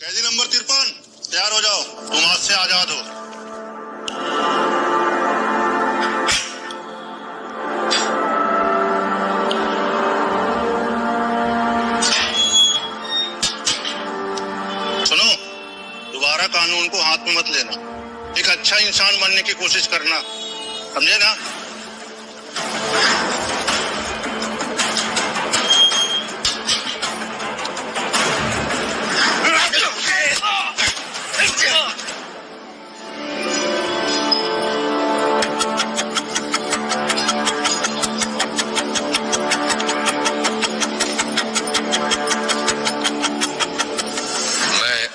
कैदी नंबर 53 तैयार हो जाओ, तुम आज से आजाद हो। सुनो, दोबारा कानून को हाथ में मत लेना, एक अच्छा इंसान बनने की कोशिश करना, समझे ना?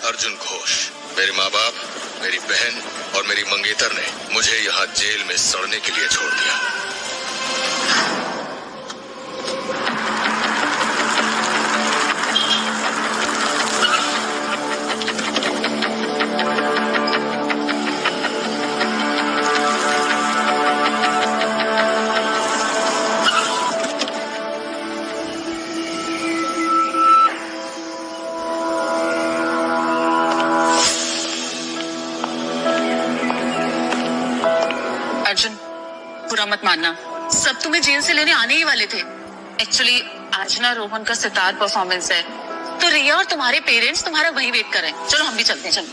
अर्जुन घोष, मेरे माँ बाप, मेरी बहन और मेरी मंगेतर ने मुझे यहाँ जेल में सड़ने के लिए छोड़ दिया। अर्जुन, बुरा मत मानना, सब तुम्हें जेल से लेने आने ही वाले थे। एक्चुअली आज ना रोहन का सितार परफॉर्मेंस है, तो रिया और तुम्हारे पेरेंट्स तुम्हारा वहीं वेट कर रहे हैं। चलो हम भी चलते हैं। चलो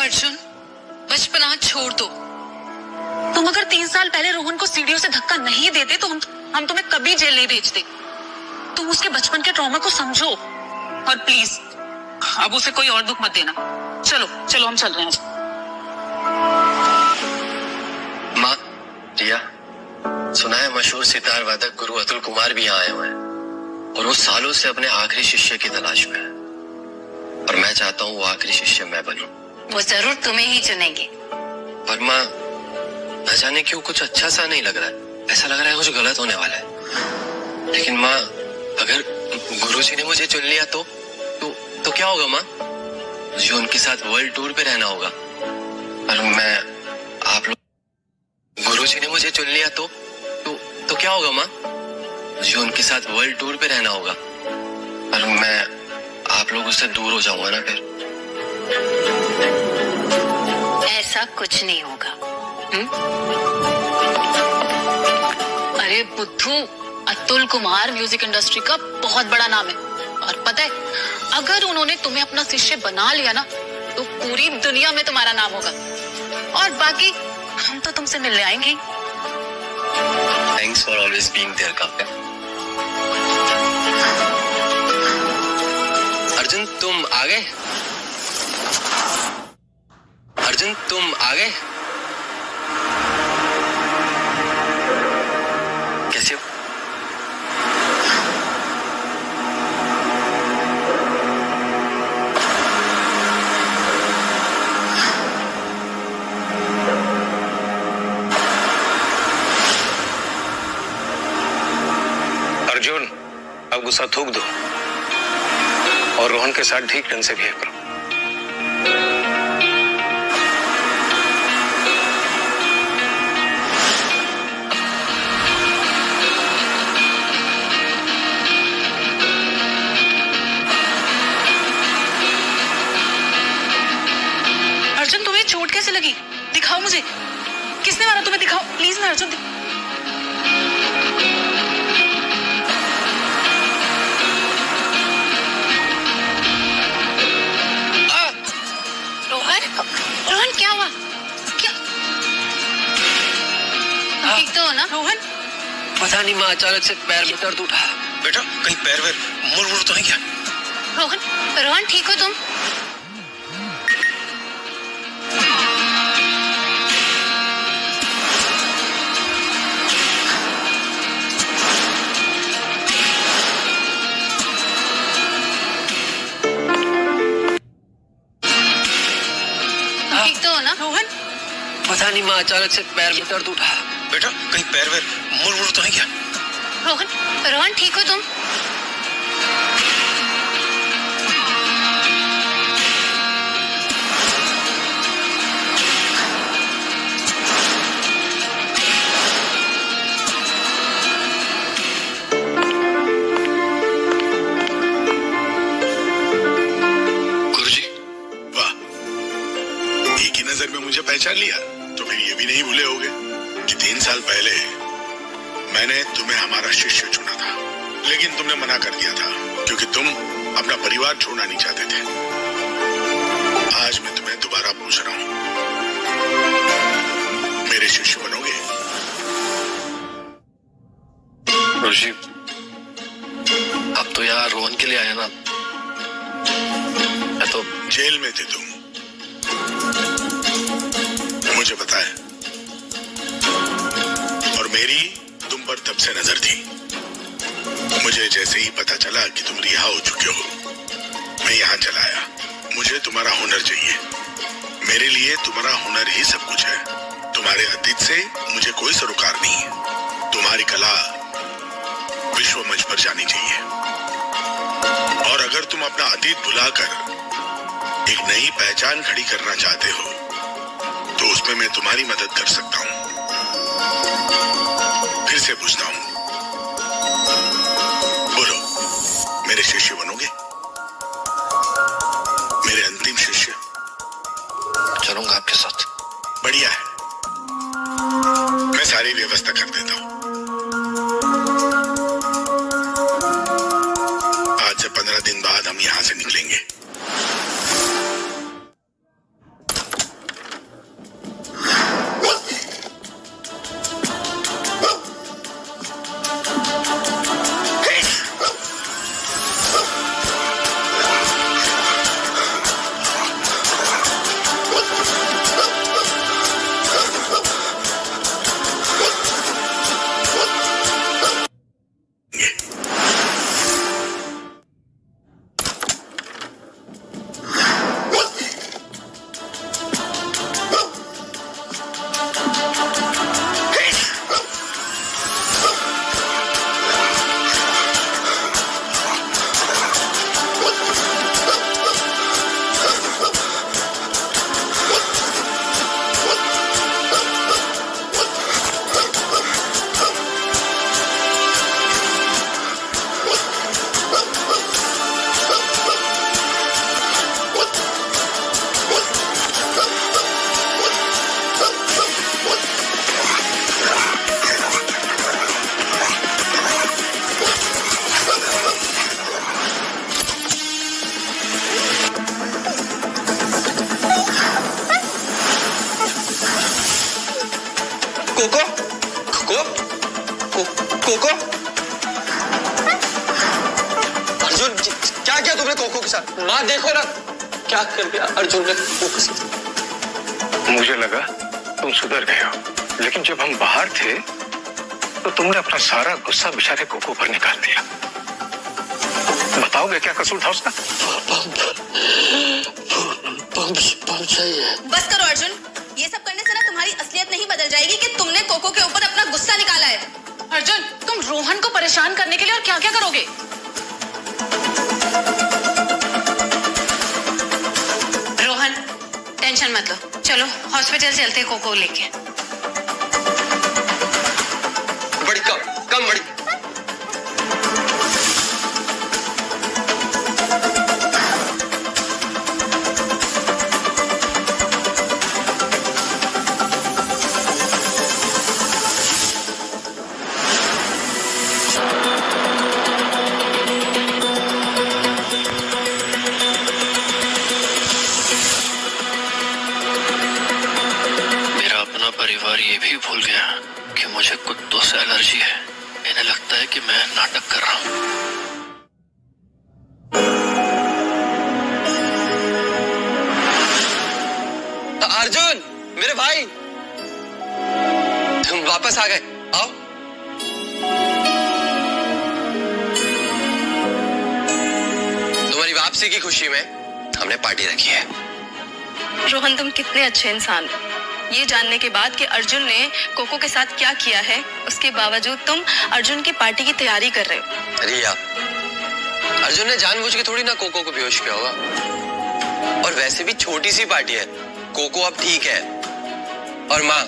अर्जुन, बचपना छोड़ दो। तुम अगर 3 साल पहले रोहन को सीढ़ियों से धक्का नहीं देते तो हम तुम्हें कभी जेल नहीं भेजते। तुम उसके बचपन के ट्रॉमा को समझो और प्लीज अब उसे कोई और दुख मत देना। चलो चलो हम चल रहे हैं। माँ, रिया, सुना है मशहूर सितार वादक गुरु अतुल कुमार भी यहाँ आए हुए हैं और वो सालों से अपने आखिरी शिष्य की तलाश में है और मैं चाहता हूँ वो आखिरी शिष्य मैं बनूं। वो जरूर तुम्हें ही चुनेंगे। पर माँ, न जाने क्यों कुछ अच्छा सा नहीं लग रहा है, ऐसा लग रहा है कुछ गलत होने वाला है। लेकिन माँ, अगर गुरुजी ने मुझे चुन लिया तो क्या होगा माँ? मुझे उनके साथ वर्ल्ड टूर पे रहना होगा और मैं आप लोग गुरुजी ने मुझे चुन लिया तो क्या होगा माँ? मुझे उनके साथ वर्ल्ड टूर पे रहना होगा और मैं आप लोगों से दूर हो जाऊंगा ना फिर। ऐसा कुछ नहीं होगा। अरे बुद्धू, अतुल कुमार म्यूजिक इंडस्ट्री का बहुत बड़ा नाम है और पता है, अगर उन्होंने तुम्हें अपना शिष्य बना लिया ना तो पूरी दुनिया में तुम्हारा नाम होगा और बाकी हम तो तुमसे मिलने आएंगे। Thanks for always being there Kavya. Arjun तुम आ गए? अर्जुन तुम आ गए? कैसे हो? अर्जुन, अब गुस्सा थूक दो और रोहन के साथ ठीक ढंग से बिहेव करो। अर्जुन, तुम्हें चोट कैसे लगी? दिखाओ मुझे, किसने मारा तुम्हें? दिखाओ प्लीज ना अर्जुन। रोहन क्या हुआ? क्या ठीक तो हो ना रोहन? पता नहीं माँ, अचानक से पैर में दर्द उठा। बेटा कहीं पैर वैर मुड़ तो नहीं क्या? रोहन ठीक हो तुम? ठीक तो हो ना रोहन? पता नहीं माँ, अचानक से पैर में दर्द उठा। बेटा कहीं पैर वैर मुड़ तो नहीं क्या? रोहन ठीक हो तुम? पहचान लिया तो फिर ये भी नहीं भूले होगे कि 3 साल पहले मैंने तुम्हें हमारा शिष्य चुना था, लेकिन तुमने मना कर दिया था क्योंकि तुम अपना परिवार छोड़ना नहीं चाहते थे। आज मैं तुम्हें दोबारा पूछ रहा हूं, मेरे शिष्य बनोगे? ऋषि, अब तो यार रोहन के लिए आया ना, मैं तो जेल में थे तुम, मुझे पता है, और मेरी तुम पर तब से नजर थी। मुझे जैसे ही पता चला कि तुम रिहा हो चुके हो, मैं यहाँ चला आया। मुझे तुम्हारा हुनर चाहिए, मेरे लिए तुम्हारा हुनर ही सब कुछ है। तुम्हारे अतीत से मुझे कोई सरोकार नहीं है। तुम्हारी कला विश्व मंच पर जानी चाहिए, और अगर तुम अपना अतीत भुलाकर एक नई पहचान खड़ी करना चाहते हो तो उसमें मैं तुम्हारी मदद कर सकता हूं। फिर से पूछता हूं, बोलो, मेरे शिष्य बनोगे? मेरे अंतिम शिष्य। चलूंगा आपके साथ। बढ़िया है, मैं सारी व्यवस्था कर देता हूं। आज से 15 दिन बाद हम यहां से निकलेंगे। कोको, कोको, अर्जुन, क्या किया तुमने कोको के साथ? माँ देखो ना, क्या कर दिया अर्जुन ने कोको के साथ। मुझे लगा तुम सुधर गए हो, लेकिन जब हम बाहर थे तो तुमने अपना सारा गुस्सा बेचारे कोको पर निकाल दिया। बताओगे क्या कसूर था उसका? पंप चाहिए। बस करो अर्जुन, ये सब करने से ना तुम्हारी असलियत नहीं बदल जाएगी कि तुमने कोको के ऊपर अपना गुस्सा निकाला है। अर्जुन, तुम रोहन को परेशान करने के लिए और क्या क्या करोगे? रोहन, टेंशन मत लो, चलो हॉस्पिटल चलते हैं कोको लेके। बड़ी कम बड़ी। परिवार ये भी भूल गया कि मुझे कुत्तों से एलर्जी है। इन्हें लगता है कि मैं नाटक कर रहा हूं। अर्जुन, मेरे भाई, तुम वापस आ गए। आओ। तुम्हारी वापसी की खुशी में हमने पार्टी रखी है। रोहन, तुम कितने अच्छे इंसान हो। ये जानने के बाद कि अर्जुन ने कोको के साथ क्या किया है, उसके बावजूद तुम अर्जुन की पार्टी की तैयारी कर रहे हो। रिया, अर्जुन ने जानबूझ के थोड़ी ना कोको को बेहोश किया होगा। और वैसे भी छोटी सी पार्टी है, कोको अब ठीक है। और माँ,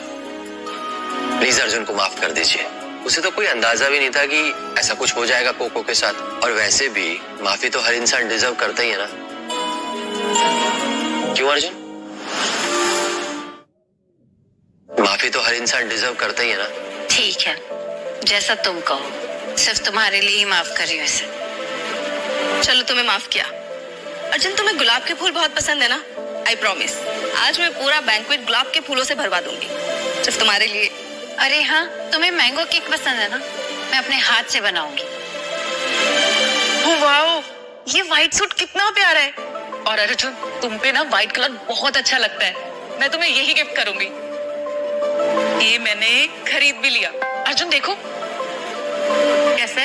प्लीज अर्जुन को माफ कर दीजिए। उसे तो कोई अंदाजा भी नहीं था कि ऐसा कुछ हो जाएगा कोको के साथ। और वैसे भी माफी तो हर इंसान डिजर्व करता ही है ना। क्यों अर्जुन? इंसान डिजर्व करता ही है ना। ठीक है, जैसा तुम कहो, सिर्फ तुम्हारे लिए ही माफ कर रही हूँ इसे। चलो तुम्हें माफ किया। अर्जुन, तुम्हें गुलाब के फूल बहुत पसंद है ना? आई प्रॉमिस, आज मैं पूरा बैंक्वेट गुलाब के फूलों से भरवा दूंगी, सिर्फ तुम्हारे लिए। अरे हाँ, तुम्हें मैंगो केक पसंद है ना? मैं अपने हाथ से बनाऊंगी। वाओ, ये व्हाइट सूट कितना प्यारा है। और अर्जुन, तुम पे ना व्हाइट कलर बहुत अच्छा लगता है। मैं तुम्हें यही गिफ्ट करूंगी। ये मैंने खरीद भी लिया। अर्जुन देखो कैसे।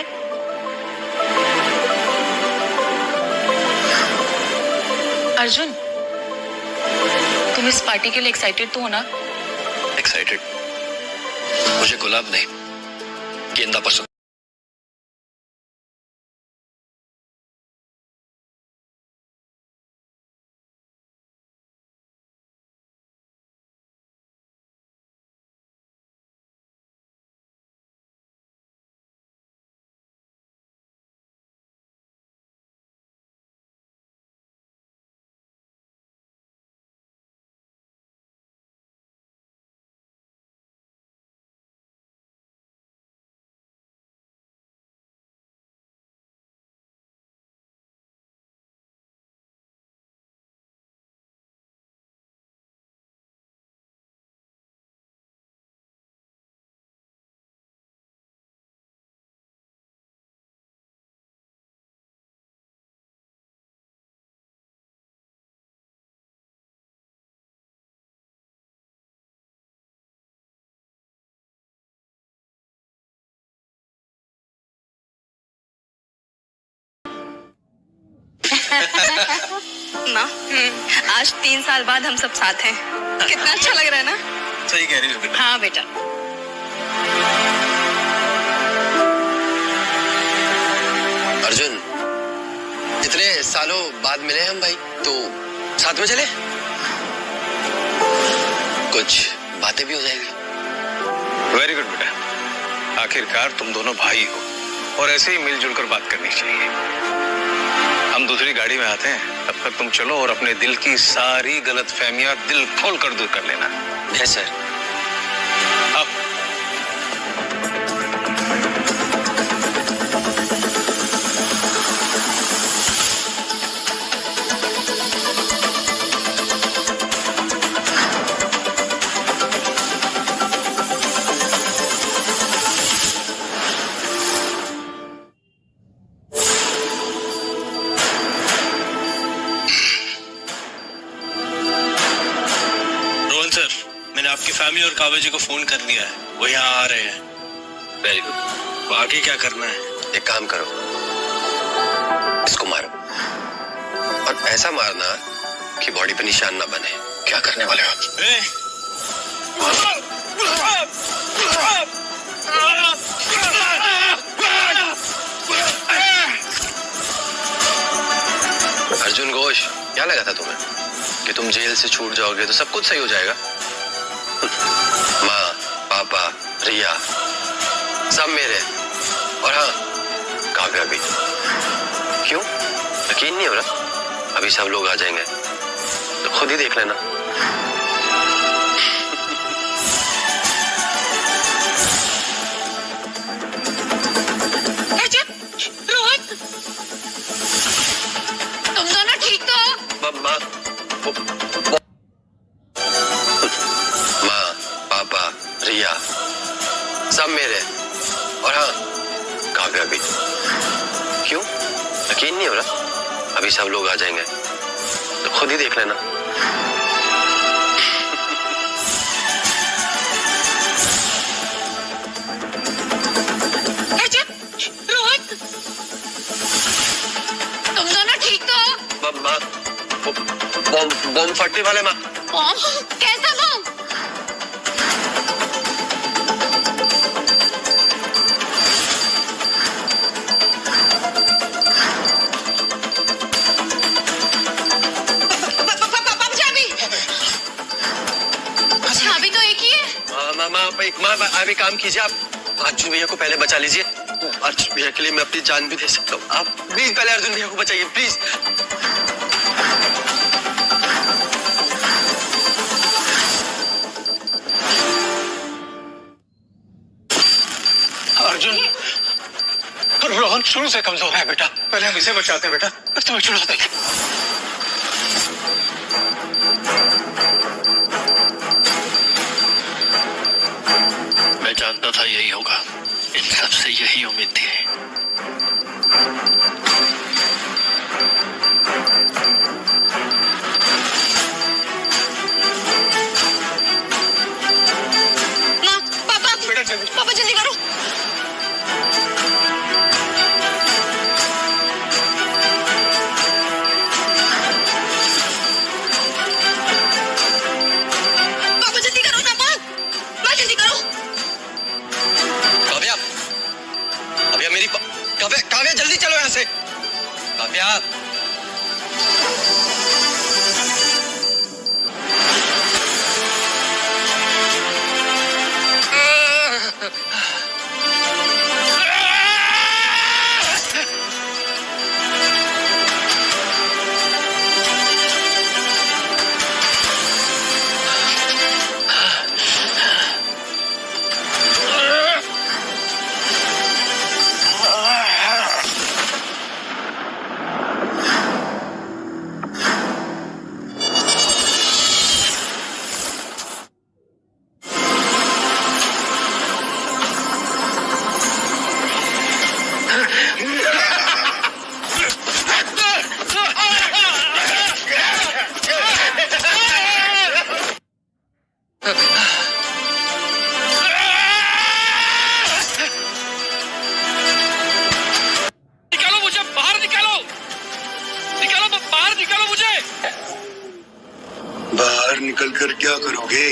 अर्जुन, तुम इस पार्टी के लिए एक्साइटेड तो हो ना? एक्साइटेड? मुझे गुलाब नहीं, गेंदा पसंद। ना, आज 3 साल बाद हम सब साथ हैं। कितना अच्छा लग रहा है ना? सही कह रही हो। हाँ बेटा। अर्जुन, इतने सालों बाद मिले हम भाई, तो साथ में चले, कुछ बातें भी हो जाएगी। वेरी गुड बेटा, आखिरकार तुम दोनों भाई हो और ऐसे ही मिलजुल कर बात करनी चाहिए। हम दूसरी गाड़ी में आते हैं, तब तक तुम चलो और अपने दिल की सारी गलतफहमियां दिल खोल कर दूर कर लेना। Yes sir. अब आपकी फैमिली और काबा जी को फोन कर लिया है, वो यहाँ आ रहे हैं। Very good. आगे क्या करना है? एक काम करो, इसको मारो और ऐसा मारना कि बॉडी पे निशान ना बने। क्या करने वाले हो? अर्जुन घोष, क्या लगा था तुम्हें कि तुम जेल से छूट जाओगे तो सब कुछ सही हो जाएगा? माँ, पापा, रिया सब मेरे, और हाँ काव्या भी। क्यों यकीन नहीं हो रहा? अभी सब लोग आ जाएंगे तो खुद ही देख लेना। रोहन, तुम दोनों ठीक तो हो? माँ, पापा, रिया सब मेरे, और हाँ काव्या भी। क्यों यकीन नहीं हो रहा? अभी सब लोग आ जाएंगे तो खुद ही देख लेना। रोहन, तुम दोनों ठीक तो हो? माँ, बॉम्ब फटने वाले माँ। बॉम्ब? कैसा बॉम्ब? चाबी तो एक ही है। माँ, अभी काम कीजिए आप। अर्जुन भैया को पहले बचा लीजिए। अर्जुन भैया के लिए मैं अपनी जान भी दे सकता हूँ। आप प्लीज पहले अर्जुन भैया को बचाइए, प्लीज। रोहन शुरू से कमजोर है बेटा, पहले हम इसे बचाते हैं बेटा, फिर तुम्हें छुड़ाते हैं। मैं जानता था यही होगा, इन सबसे यही उम्मीद थी। पापा जल्दी करो। पापा जल्दी करो ना, माँ जल्दी करो। काव्या, काव्या मेरी काव्या, काव्या जल्दी चलो यहाँ से। काव्या बाहर निकल कर क्या करोगे?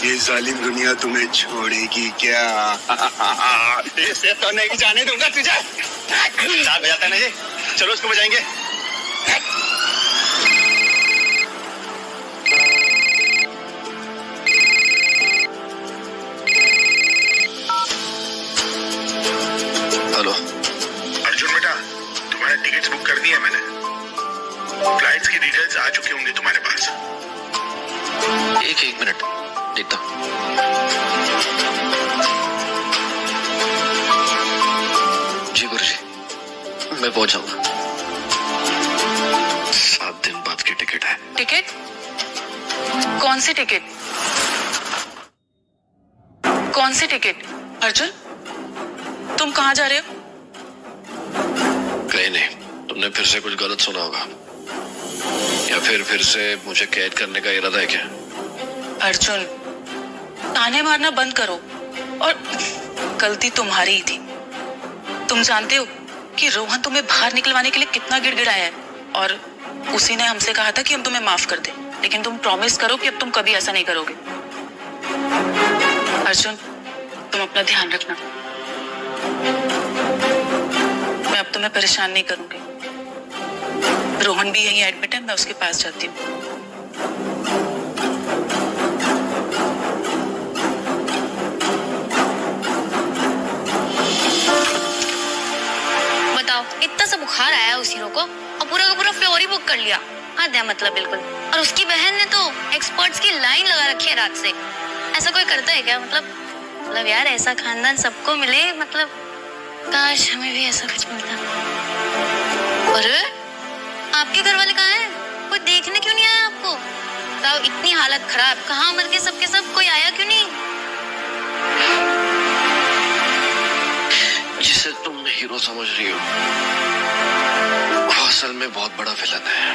ये जालिम दुनिया तुम्हें छोड़ेगी क्या? इसे तो नहीं जाने दूंगा तुझे। रात बजाता है ना ये, चलो उसको बजाएंगे। हेलो अर्जुन बेटा, तुम्हारे टिकट्स बुक कर दिए मैंने। फ्लाइट्स की डिटेल्स आ चुकी होंगी तुम्हारे पास। एक मिनट देखता हूँ। जी गुरुजी, मैं पहुंच जाऊंगा। 7 दिन बाद की टिकट है। टिकट? कौन सी टिकट? कौन सी टिकट? अर्जुन, तुम कहाँ जा रहे हो? कहीं नहीं, तुमने फिर से कुछ गलत सुना होगा, या फिर से मुझे कैद करने का इरादा है क्या? अर्जुन, ताने मारना बंद करो, और गलती तुम्हारी ही थी। तुम जानते हो कि रोहन तुम्हें बाहर निकलवाने के लिए कितना गिड़गिड़ाया है, और उसी ने हमसे कहा था कि हम तुम्हें माफ कर दें, लेकिन तुम प्रॉमिस करो कि अब तुम कभी ऐसा नहीं करोगे। अर्जुन, तुम अपना ध्यान रखना। मैं अब तुम्हें परेशान नहीं करूंगी। रोहन भी यहीं एडमिट है, मैं उसके पास जाती हूँ। बताओ, इतना सा बुखार आया उस हीरो को और पूरा का पूरा फ्लोर ही बुक कर लिया। हद है मतलब, बिल्कुल। और उसकी बहन ने तो एक्सपर्ट्स की लाइन लगा रखी है रात से। ऐसा कोई करता है क्या? मतलब यार, ऐसा खानदान सबको मिले, मतलब काश हमें भी ऐसा कुछ मिलता। अरे आपके घर वाले कहाँ हैं? कोई देखने क्यों नहीं आया आपको? बताओ, इतनी हालत खराब, कहाँ मर गए सबके सब? कोई आया क्यों नहीं? जिसे तुम हीरो समझ रही हो, वो असल में बहुत बड़ा विलन है,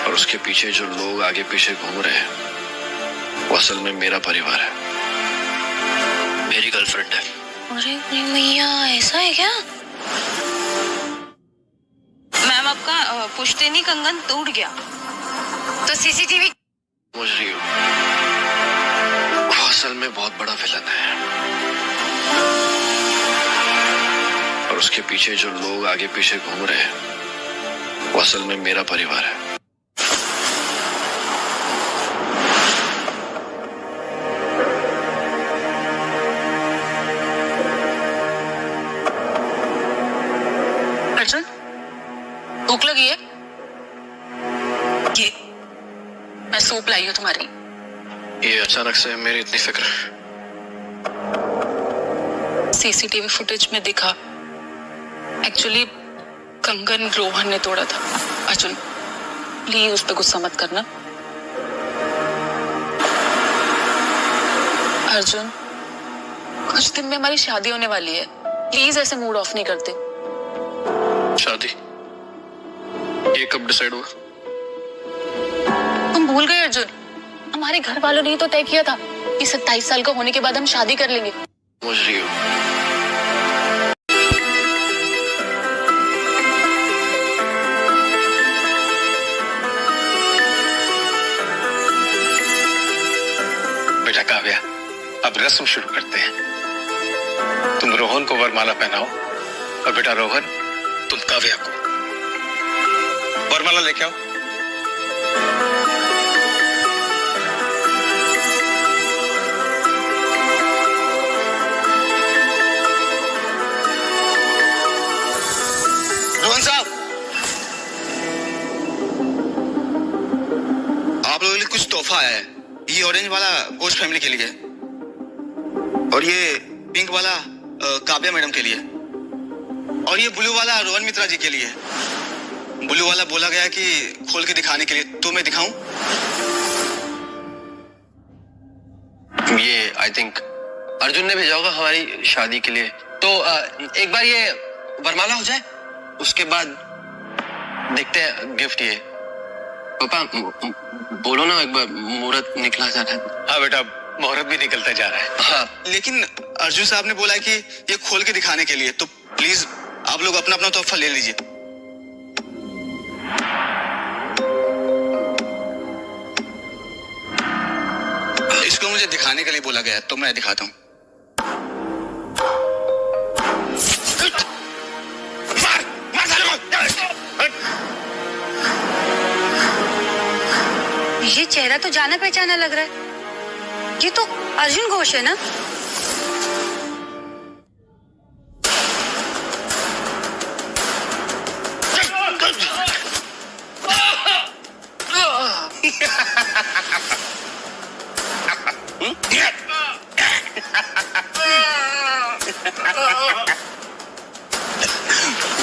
और उसके पीछे जो लोग आगे पीछे घूम रहे हैं, वो असल में मेरा परिवार है, मेरी गर्लफ्रेंड है। अरे भैया, ऐसा है क्या? मैम, आपका पुश्तैनी कंगन टूट गया, तो सीसीटीवी। समझ रही हो, वो असल में बहुत बड़ा विलन है, और उसके पीछे जो लोग आगे पीछे घूम रहे हैं, वो असल में मेरा परिवार है। अर्जुन, भूख लगी है? ये मैं सूप लाई हूँ तुम्हारी। ये अचानक से मेरी इतनी फिक्र? सीसीटीवी फुटेज में दिखा। एक्चुअली कंगन रोहन ने तोड़ा था। अर्जुन प्लीज उस पर गुस्सा मत करना। अर्जुन कुछ दिन में हमारी शादी होने वाली है, प्लीज ऐसे मूड ऑफ नहीं करते। शादी ये कब डिसाइड हुआ? तुम भूल गए अर्जुन, हमारे घर वालों ने ही तो तय किया था कि 27 साल का होने के बाद हम शादी कर लेंगे। समझ रही हो? बेटा काव्या, अब रस्म शुरू करते हैं। तुम रोहन को वरमाला पहनाओ और बेटा रोहन तुम काव्या को वरमाला लेके आओ। रोहन साहब, आप लोगों के लिए कुछ तोहफा आया है। ये ऑरेंज वाला घोष फैमिली के लिए और ये पिंक वाला काव्या मैडम के लिए और ये ब्लू वाला रोहन मित्रा जी के लिए। ब्लू वाला बोला गया कि खोल के दिखाने के लिए, तो मैं दिखाऊं? ये आई थिंक अर्जुन ने भेजा होगा हमारी शादी के लिए। तो एक बार ये वरमाला हो जाए, उसके बाद देखते हैं गिफ्ट। ये पापा बोलो ना, एक बार मुहूर्त निकला जा रहा है। हाँ बेटा, मुहूर्त भी निकलता जा रहा है। हाँ, लेकिन अर्जुन साहब ने बोला है कि ये खोल के दिखाने के लिए, तो प्लीज आप लोग अपना अपना तोहफा ले लीजिए। इसको मुझे दिखाने के लिए बोला गया, तो मैं दिखाता हूँ। ये चेहरा तो जाना पहचाना लग रहा है। ये तो अर्जुन घोष है ना?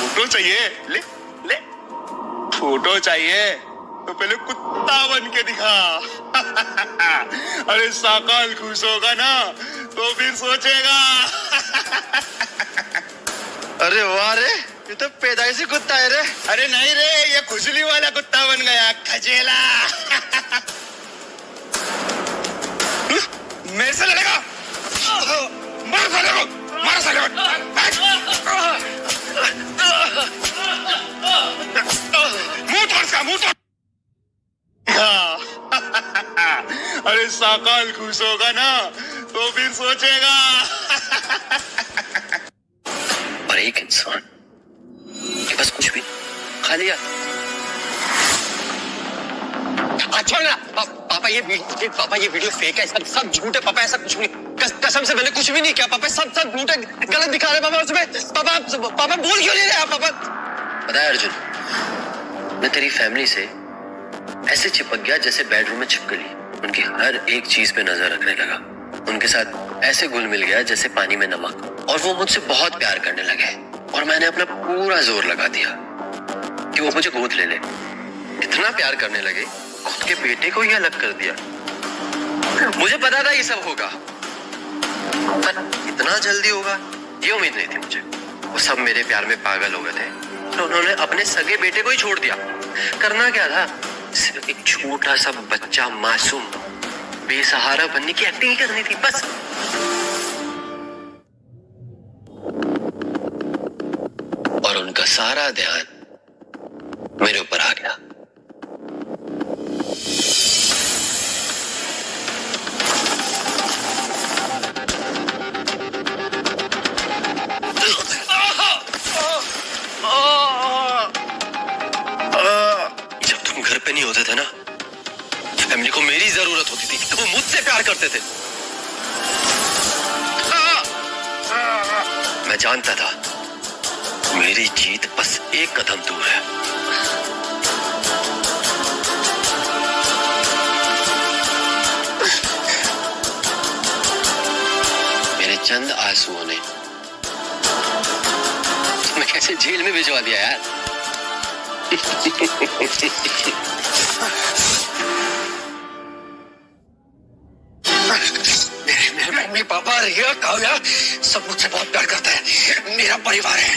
फोटो चाहिए? ले ले, फोटो चाहिए तो पहले कुत्ता बन के दिखा। अरे साकाल खुश होगा ना तो फिर सोचेगा। अरे वाह रे, ये तो पैदाइशी कुत्ता है रे। अरे नहीं रे, ये खुजली वाला कुत्ता बन गया, खजेला। मेरे से लड़ेगा? मार साले को, मार साले को। मुंह तोड़ इसका, मुंह तोड़। अरे साकाल खुश होगा ना तो फिर सोचेगा। और एक इंसान के बस कुछ भी खा लिया। अच्छा ना पापा, ये वीडियो फेक है, सब झूठ है पापा, ऐसा कुछ नहीं। कसम से मैंने कुछ भी नहीं किया पापा, सब झूठ है, गलत दिखा रहे पापा उसमें। पापा बोल क्यों नहीं रहे आप पापा? पता है अर्जुन, मैं तेरी फैमिली से ऐसे चिपक गया जैसे बेडरूम में छिपकली। उनकी हर एक चीज पे नजर रखने लगा, उनके साथ ऐसे घुल मिल गया जैसे पानी में नमक। और वो मुझसे बहुत प्यार करने लगे और मैंने अपना पूरा जोर लगा दिया कि वो मुझे गोद ले ले। इतना प्यार करने लगे, खुद के बेटे को ही अलग कर दिया। मुझे पता था ये सब होगा, पर इतना जल्दी होगा ये उम्मीद नहीं थी मुझे। वो सब मेरे प्यार में पागल हो गए थे, तो उन्होंने अपने सगे बेटे को ही छोड़ दिया। करना क्या था, सिर्फ एक छोटा सा बच्चा मासूम बेसहारा बनने की एक्टिंग ही करनी थी बस। और उनका सारा ध्यान मेरे ऊपर आ गया। जब तुम घर पे नहीं होते थे ना, फैमिली को मेरी जरूरत होती थी, वो मुझसे प्यार करते थे। मैं जानता था मेरी जीत बस एक कदम दूर है। मेरे चंद आंसुओं ने कैसे जेल में भिजवा दिया यार। मेरे मम्मी पापा रिया काव्या सब मुझसे बहुत प्यार करता है, मेरा परिवार है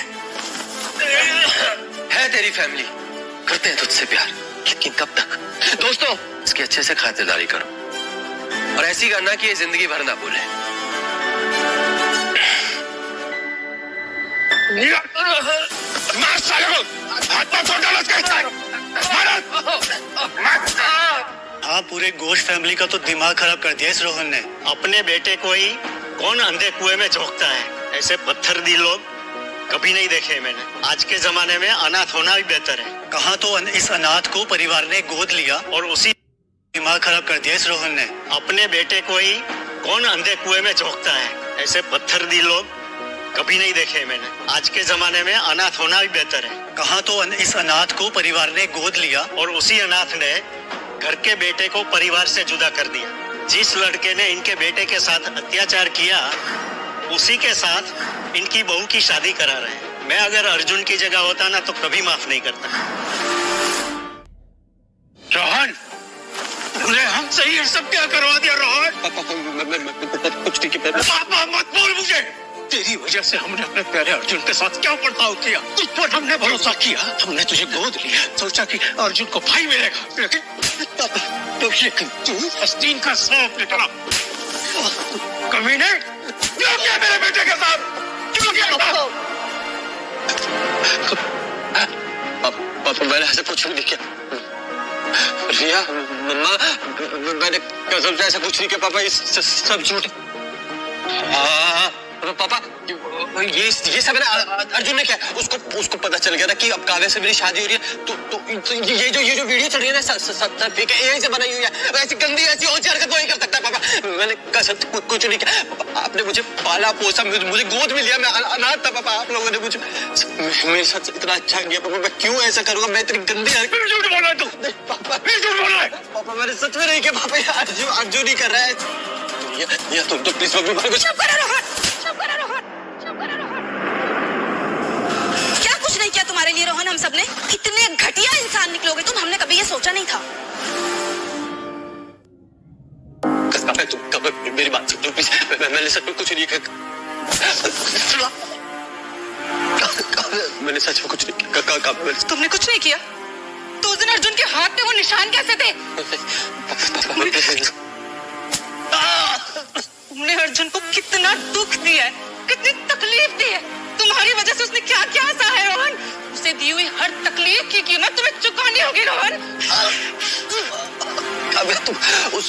तेरी फैमिली, करते हैं तुझसे प्यार, लेकिन कब तक? दोस्तों इसकी अच्छे से खातिरदारी करो और ऐसी करना कि ये जिंदगी भर ना भूले। हाँ, पूरे गोश्त फैमिली का तो दिमाग खराब कर दिया इस रोहन ने। अपने बेटे को ही कौन अंधे कुएं में झोंकता है, ऐसे पत्थर दी लोग कभी नहीं देखे मैंने। आज के जमाने में अनाथ होना भी बेहतर है। कहाँ तो इस अनाथ को परिवार ने गोद लिया और उसी दिमाग खराब कर दिया इस रोहन ने। अपने बेटे को ही कौन अंधे कुएं में झोंकता है, ऐसे पत्थर दी लोग कभी नहीं देखे मैंने। आज के जमाने में अनाथ होना भी बेहतर है। कहाँ तो इस अनाथ को परिवार ने गोद लिया और उसी अनाथ ने घर के बेटे को परिवार से जुदा कर दिया। जिस लड़के ने इनके बेटे के साथ अत्याचार किया उसी के साथ इनकी बहू की शादी करा रहे हैं। मैं अगर अर्जुन की जगह होता ना तो कभी माफ नहीं करता। रोहन, तूने हमसे ये सब क्या करवा दिया रोहन? कुछ नहीं किया। पापा मत बोल मुझे। तेरी वजह से हमने अपने प्यारे अर्जुन के साथ क्या बर्ताव किया। तुझ पर हमने भरोसा किया, हमने तुझे गोद लिया, सोचा कि अर्जुन को भाई मिलेगा, लेकिन तू हस्तीन का सांप निकला। कमीने, क्यों किया मेरे बेटे के साथ? क्यों किया? पापा मैंने ऐसा कुछ नहीं किया। रिया, मम्मा, मैंने कसम से ऐसा कुछ नहीं किया पापा, ये सब झूठ। पापा ये सब है ना अर्जुन ने क्या, उसको पता चल गया ना कि अब काव्या से मेरी शादी हो रही है, तो ये जो वीडियो चल रही है ना सब फेक है, यही से बनाई हुई है। ऐसी गंदी ऐसी और हरकत नहीं कर सकता पापा। मैंने कसम कुछ नहीं किया। आपने मुझे पाला पोसा, मुझे गोद में लिया, मैं अनाथ था पापा। आप लोगों ने मुझे मेरे साथ इतना अच्छा किया पापा, मैं क्यों ऐसा करूंगा? मैं इतनी गंदी झूठ बोला तू पापा, मैंने सच में नहीं किया पापा। अर्जुन ही कर रहा है। तुम तो प्लीज मम्मी क्या कुछ नहीं किया तुम्हारे लिए रोहन, हम सबने। इतने घटिया इंसान निकलोगे तुम, हमने कभी ये सोचा नहीं था। तुम मेरी बात सुनो प्लीज, मैंने सच में कुछ नहीं किया। मैंने सच में कुछ नहीं किया। तुमने कुछ नहीं किया तो उस दिन अर्जुन के हाथ में वो निशान कैसे थे? तुमने अर्जुन को कितना दुख दिया है, कितनी तकलीफ दी है। तुम्हारी वजह से उसने क्या क्या सहा है रोहन। उसे दी हुई हर तकलीफ की कीमत तुम्हें चुकानी होगी रोहन। अब तुम उस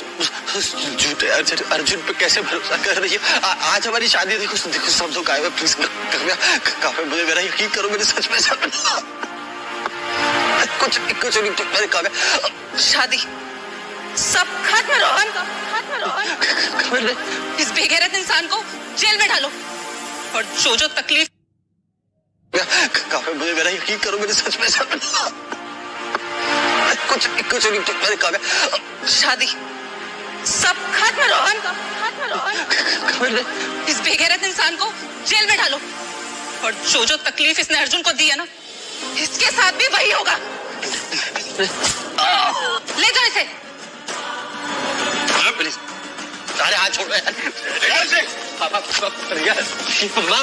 झूठे अर्जुन पे कैसे भरोसा कर रही है? आज हमारी शादी देखो सब लोग आए हुए, प्लीज काव्या मुझे मेरा यकीन करो, मेरे सच में कुछ नहीं तुम्हारे काव्या। शादी सब खत्म रोहन, खत्म रोहन। इस बेगैरत इंसान को जेल में डालो और जो तकलीफ। काव्या मुझे मेरा यकीन करो, मेरे सच में कुछ नहीं तुम्हारे काव्या। शादी सब खत्म रोहन, खत्म रोहन। इस बेगैरत इंसान को जेल में डालो और जो तकलीफ इसने अर्जुन को दी है ना, इसके साथ भी वही होगा। ले जाओ इसे। प्लीज सारे हाथ छोड़ो यार। पापा मम्मा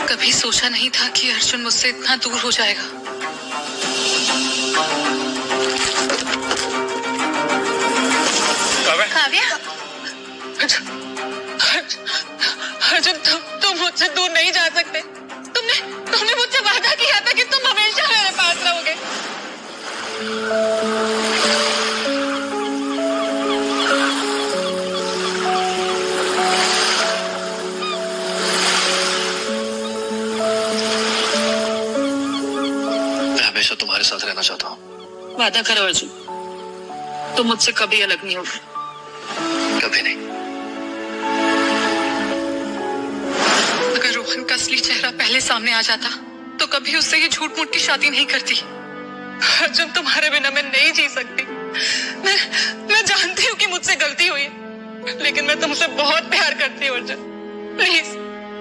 कभी सोचा नहीं था कि अर्जुन मुझसे इतना दूर हो जाएगा। काव्या, अर्जुन तुम मुझसे दूर नहीं जा सकते। तुमने मुझसे वादा किया था कि तुम हमेशा मेरे पास रहोगे। तुम्हारे साथ रहना चाहता हूँ। वादा करो अर्जुन, तुम मुझसे कभी अलग नहीं होगे। कभी नहीं। अगर रोहन का असली चेहरा पहले सामने आ जाता तो कभी उससे ये झूठ मूठ की शादी नहीं करती। अर्जुन, तुम्हारे बिना मैं नहीं जी सकती। मैं जानती हूँ कि मुझसे गलती हुई, लेकिन मैं तुमसे बहुत प्यार करती हूँ अर्जुन। प्लीज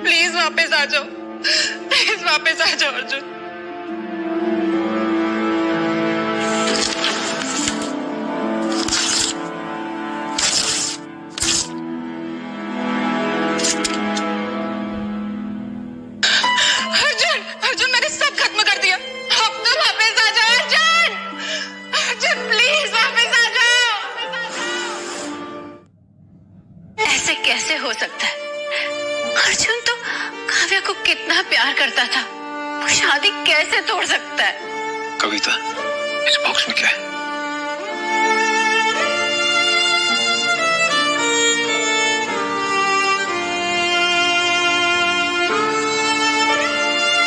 प्लीज वापस आ जाओ, प्लीज वापस आ जाओ अर्जुन। कैसे हो सकता है? अर्जुन तो काव्या को कितना प्यार करता था, वो शादी कैसे तोड़ सकता है? कविता, इस बॉक्स में क्या है?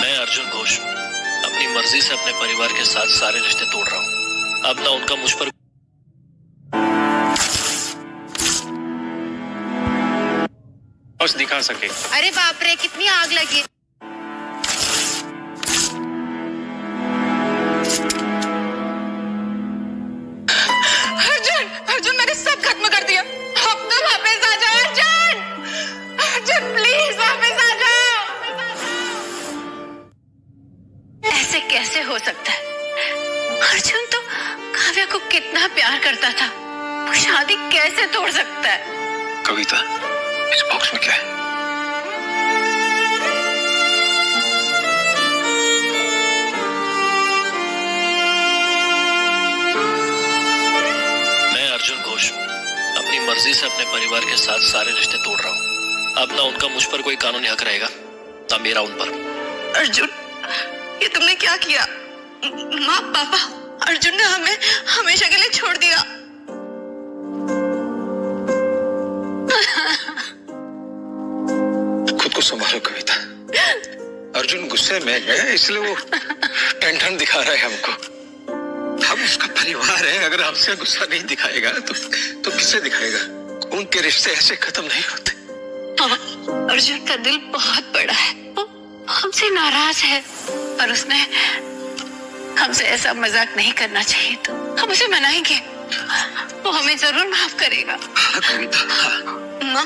मैं अर्जुन घोष अपनी मर्जी से अपने परिवार के साथ सारे रिश्ते तोड़ रहा हूँ। अब ना उनका मुझ पर दिखा सके। अरे बाप रे, कितनी आग लगी। अर्जुन, अर्जुन मैंने सब खत्म कर दिया। अब तो वापस आ जाओ अर्जुन। अर्जुन प्लीज वापस आ जाओ। ऐसे कैसे हो सकता है? अर्जुन तो काव्या को कितना प्यार करता था, वो शादी कैसे तोड़ सकता है? कविता, इस बॉक्स में क्या है? मैं अर्जुन घोष अपनी मर्जी से अपने परिवार के साथ सारे रिश्ते तोड़ रहा हूँ। अब ना उनका मुझ पर कोई कानूनी हक रहेगा, ना मेरा उन पर। अर्जुन, ये तुमने क्या किया? माँ पापा, अर्जुन ने हमें हमेशा के लिए छोड़ दिया। खुद को संभालो कविता। अर्जुन गुस्से में है, इसलिए वो टेंशन दिखा रहा है हमको। हम उसका परिवार है, अगर हमसे गुस्सा नहीं दिखाएगा तो किससे दिखाएगा? उनके रिश्ते ऐसे खत्म नहीं होते। अर्जुन का दिल बहुत बड़ा है, वो हमसे नाराज है, पर उसने हमसे ऐसा मजाक नहीं करना चाहिए। तो हम उसे मनाएंगे, वो हमें जरूर माफ करेगा। हाँ कविता, हाँ। माँ,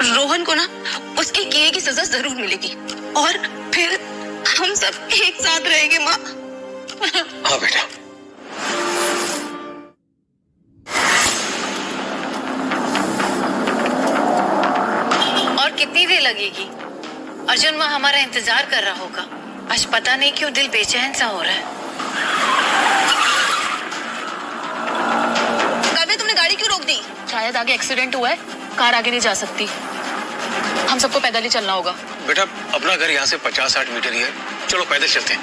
रोहन को ना उसके किए की सजा जरूर मिलेगी और फिर हम सब एक साथ रहेंगे माँ। हाँ बेटा। और कितनी देर लगेगी? अर्जुन वहाँ हमारा इंतजार कर रहा होगा। आज पता नहीं क्यों दिल बेचैन सा हो रहा है। काव्या, तुमने गाड़ी क्यों रोक दी? शायद आगे एक्सीडेंट हुआ है, कार आगे नहीं जा सकती। हम सबको पैदल ही चलना होगा। बेटा, अपना घर यहाँ से 50-60 मीटर ही है, चलो पैदल चलते हैं।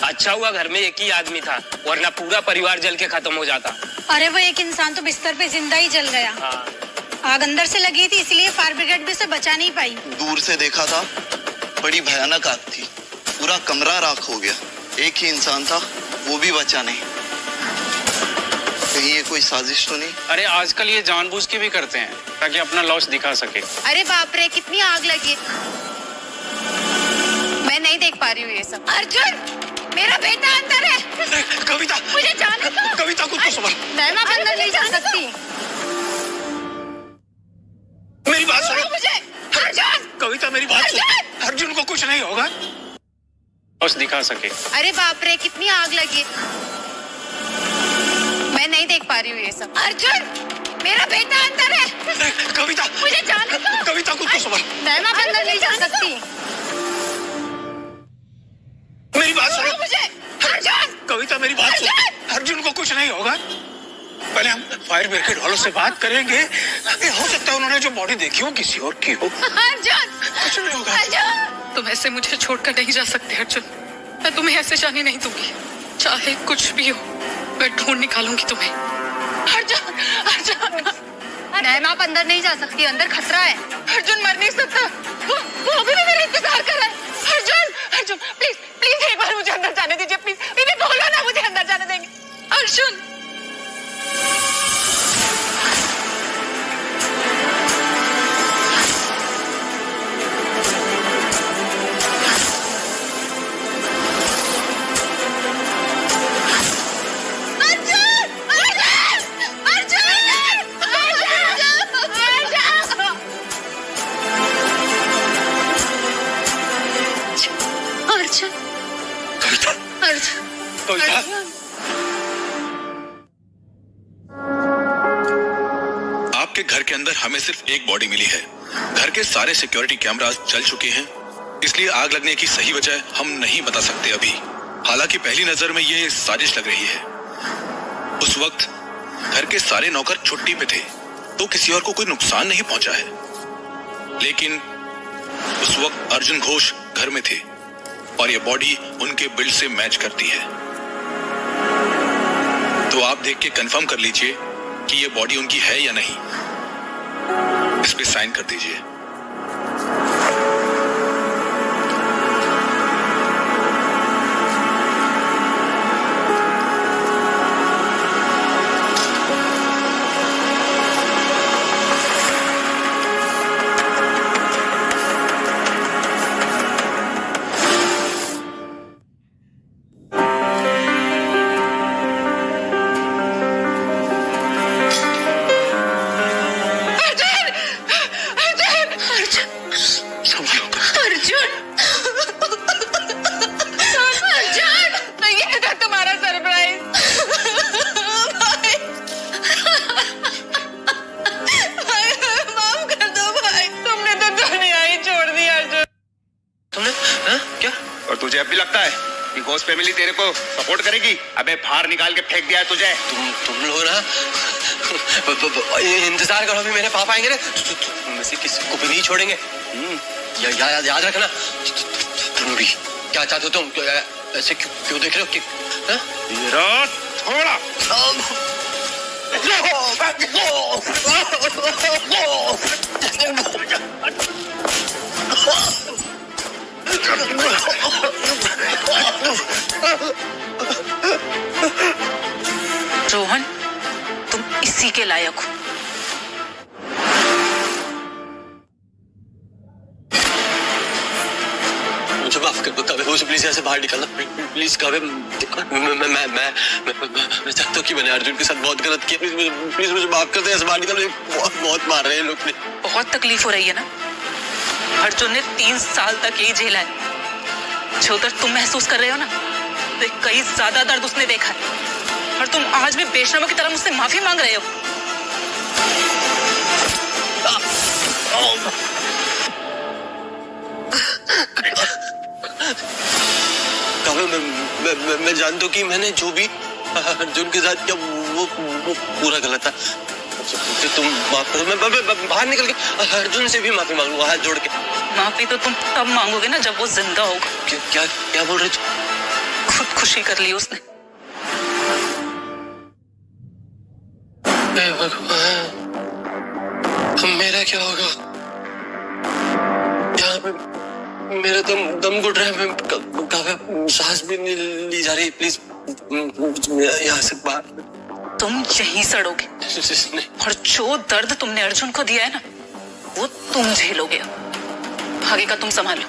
अच्छा हुआ घर में एक ही आदमी था, वरना पूरा परिवार जल के खत्म हो जाता। अरे वो एक इंसान तो बिस्तर पे जिंदा ही जल गया। हाँ। आग अंदर से लगी थी, इसलिए फायर ब्रिगेड भी उसे बचा नहीं पाई। दूर से देखा था, बड़ी भयानक आग थी, पूरा कमरा राख हो गया। एक ही इंसान था, वो भी बचा नहीं। कहीं ये कोई साजिश तो नहीं? अरे आजकल ये जानबूझ के भी करते हैं ताकि अपना लॉस दिखा सके। अरे बाप रे, कितनी आग लगी। मैं नहीं देख पा रही हूँ ये सब। अर्जुन, मेरा बेटा अंदर है। कविता, मुझे जाने दो। कविता खुद को संभाल। मैं अंदर नहीं जा सकती। मेरी बात सुनो। मुझे अर्जुन, कविता मेरी बात सुनो। अर्जुन को कुछ नहीं होगा, लॉस दिखा सके। अरे बाप रे, कितनी आग लगी। मैं नहीं देख पा रही हूँ ये सब। अर्जुन, मेरा बेटा अंदर है। कविता, मुझे जाने दो। कविता खुद को संभाल। मैं अंदर नहीं जा सकती। मेरी बात सुनो। मुझे अर्जुन, कविता मेरी बात सुनो। अर्जुन को कुछ नहीं होगा, पहले हम फायर ब्रिगेड वालों से बात करेंगे। हो सकता है उन्होंने जो बॉडी देखी हो किसी और की हो। अर्जुन, कुछ नहीं होगा। अर्जुन, तुम ऐसे मुझे छोड़कर नहीं जा सकते अर्जुन। मैं तुम्हें ऐसे जाने नहीं दूंगी, चाहे कुछ भी हो। मैं ढूंढ निकालूंगी तुम्हें। अर्जुन, अर्जुन। मैम आप अंदर नहीं जा सकती, अंदर खतरा है। अर्जुन मर नहीं सकता, वो अभी भी मेरा इंतजार कर रहा है। अर्जुन प्लीज प्लीज एक बार मुझे अंदर जाने दीजिए, प्लीज। इन्हें बोलो ना मुझे अंदर जाने देंगे। अर्जुन आपके घर के अंदर हमें सिर्फ एक बॉडी मिली है। घर के सारे सिक्योरिटी कैमरास जल चुके हैं, इसलिए आग लगने की सही वजह हम नहीं बता सकते अभी। हालांकि पहली नजर में ये साजिश लग रही है। उस वक्त घर के सारे नौकर छुट्टी पे थे, तो किसी और को कोई नुकसान नहीं पहुंचा है। लेकिन उस वक्त अर्जुन घोष घर में थे और ये बॉडी उनके बिल्ड से मैच करती है। तो आप देख के कंफर्म कर लीजिए कि ये बॉडी उनकी है या नहीं। इस पे साइन कर दीजिए। तुझे अब भी लगता है कि घोष फैमिली तेरे को सपोर्ट करेगी? अबे बाहर निकाल के फेंक दिया है तुझे। तुम लोग ना इंतजार करो, अभी मेरे पापा आएंगे ना, तुम से किसी को भी नहीं छोड़ेंगे। याद रखना। तुम भी क्या चाहते हो? तुम ऐसे क्यों देख रहे हो? थोड़ा रोहन, तुम इसी के लायक हो। मुझे माफ कर दो काव्य, मुझे प्लीज यहाँ से बाहर निकलना प्लीज काव्य। मैं चाहता हूँ कि मैंने अर्जुन के साथ बहुत गलत किया, प्लीज मुझे माफ कर दो, यहाँ से बाहर निकल। बहुत मार रहे हैं लोग। बहुत तकलीफ हो रही है ना? अर्जुन ने 3 साल तक यही झेला है। जो दर्द तुम महसूस कर रहे हो ना, तो कई ज्यादा दर्द उसने देखा है। और तुम आज भी बेशर्मों की तरह मुझसे माफी मांग रहे हो। मैं जानता हूँ कि मैंने जो भी अर्जुन के साथ किया वो पूरा गलत था। तुम माफ करो, मैं बाहर निकल के अर्जुन से भी माफी मांगूंगा हाथ जोड़ के। माफी तो तुम तब मांगोगे ना जब वो जिंदा होगा। क्या बोल रहे? खुदकुशी कर ली उसने। मेरा क्या होगा? यहाँ पे मेरा दम घुट रहा है, मैं सांस भी नहीं ली जा रही। प्लीज यहाँ से बाहर। तुम यहीं सड़ोगे और जो दर्द तुमने अर्जुन को दिया है ना, वो तुम झेलोगे। आगे का तुम संभालो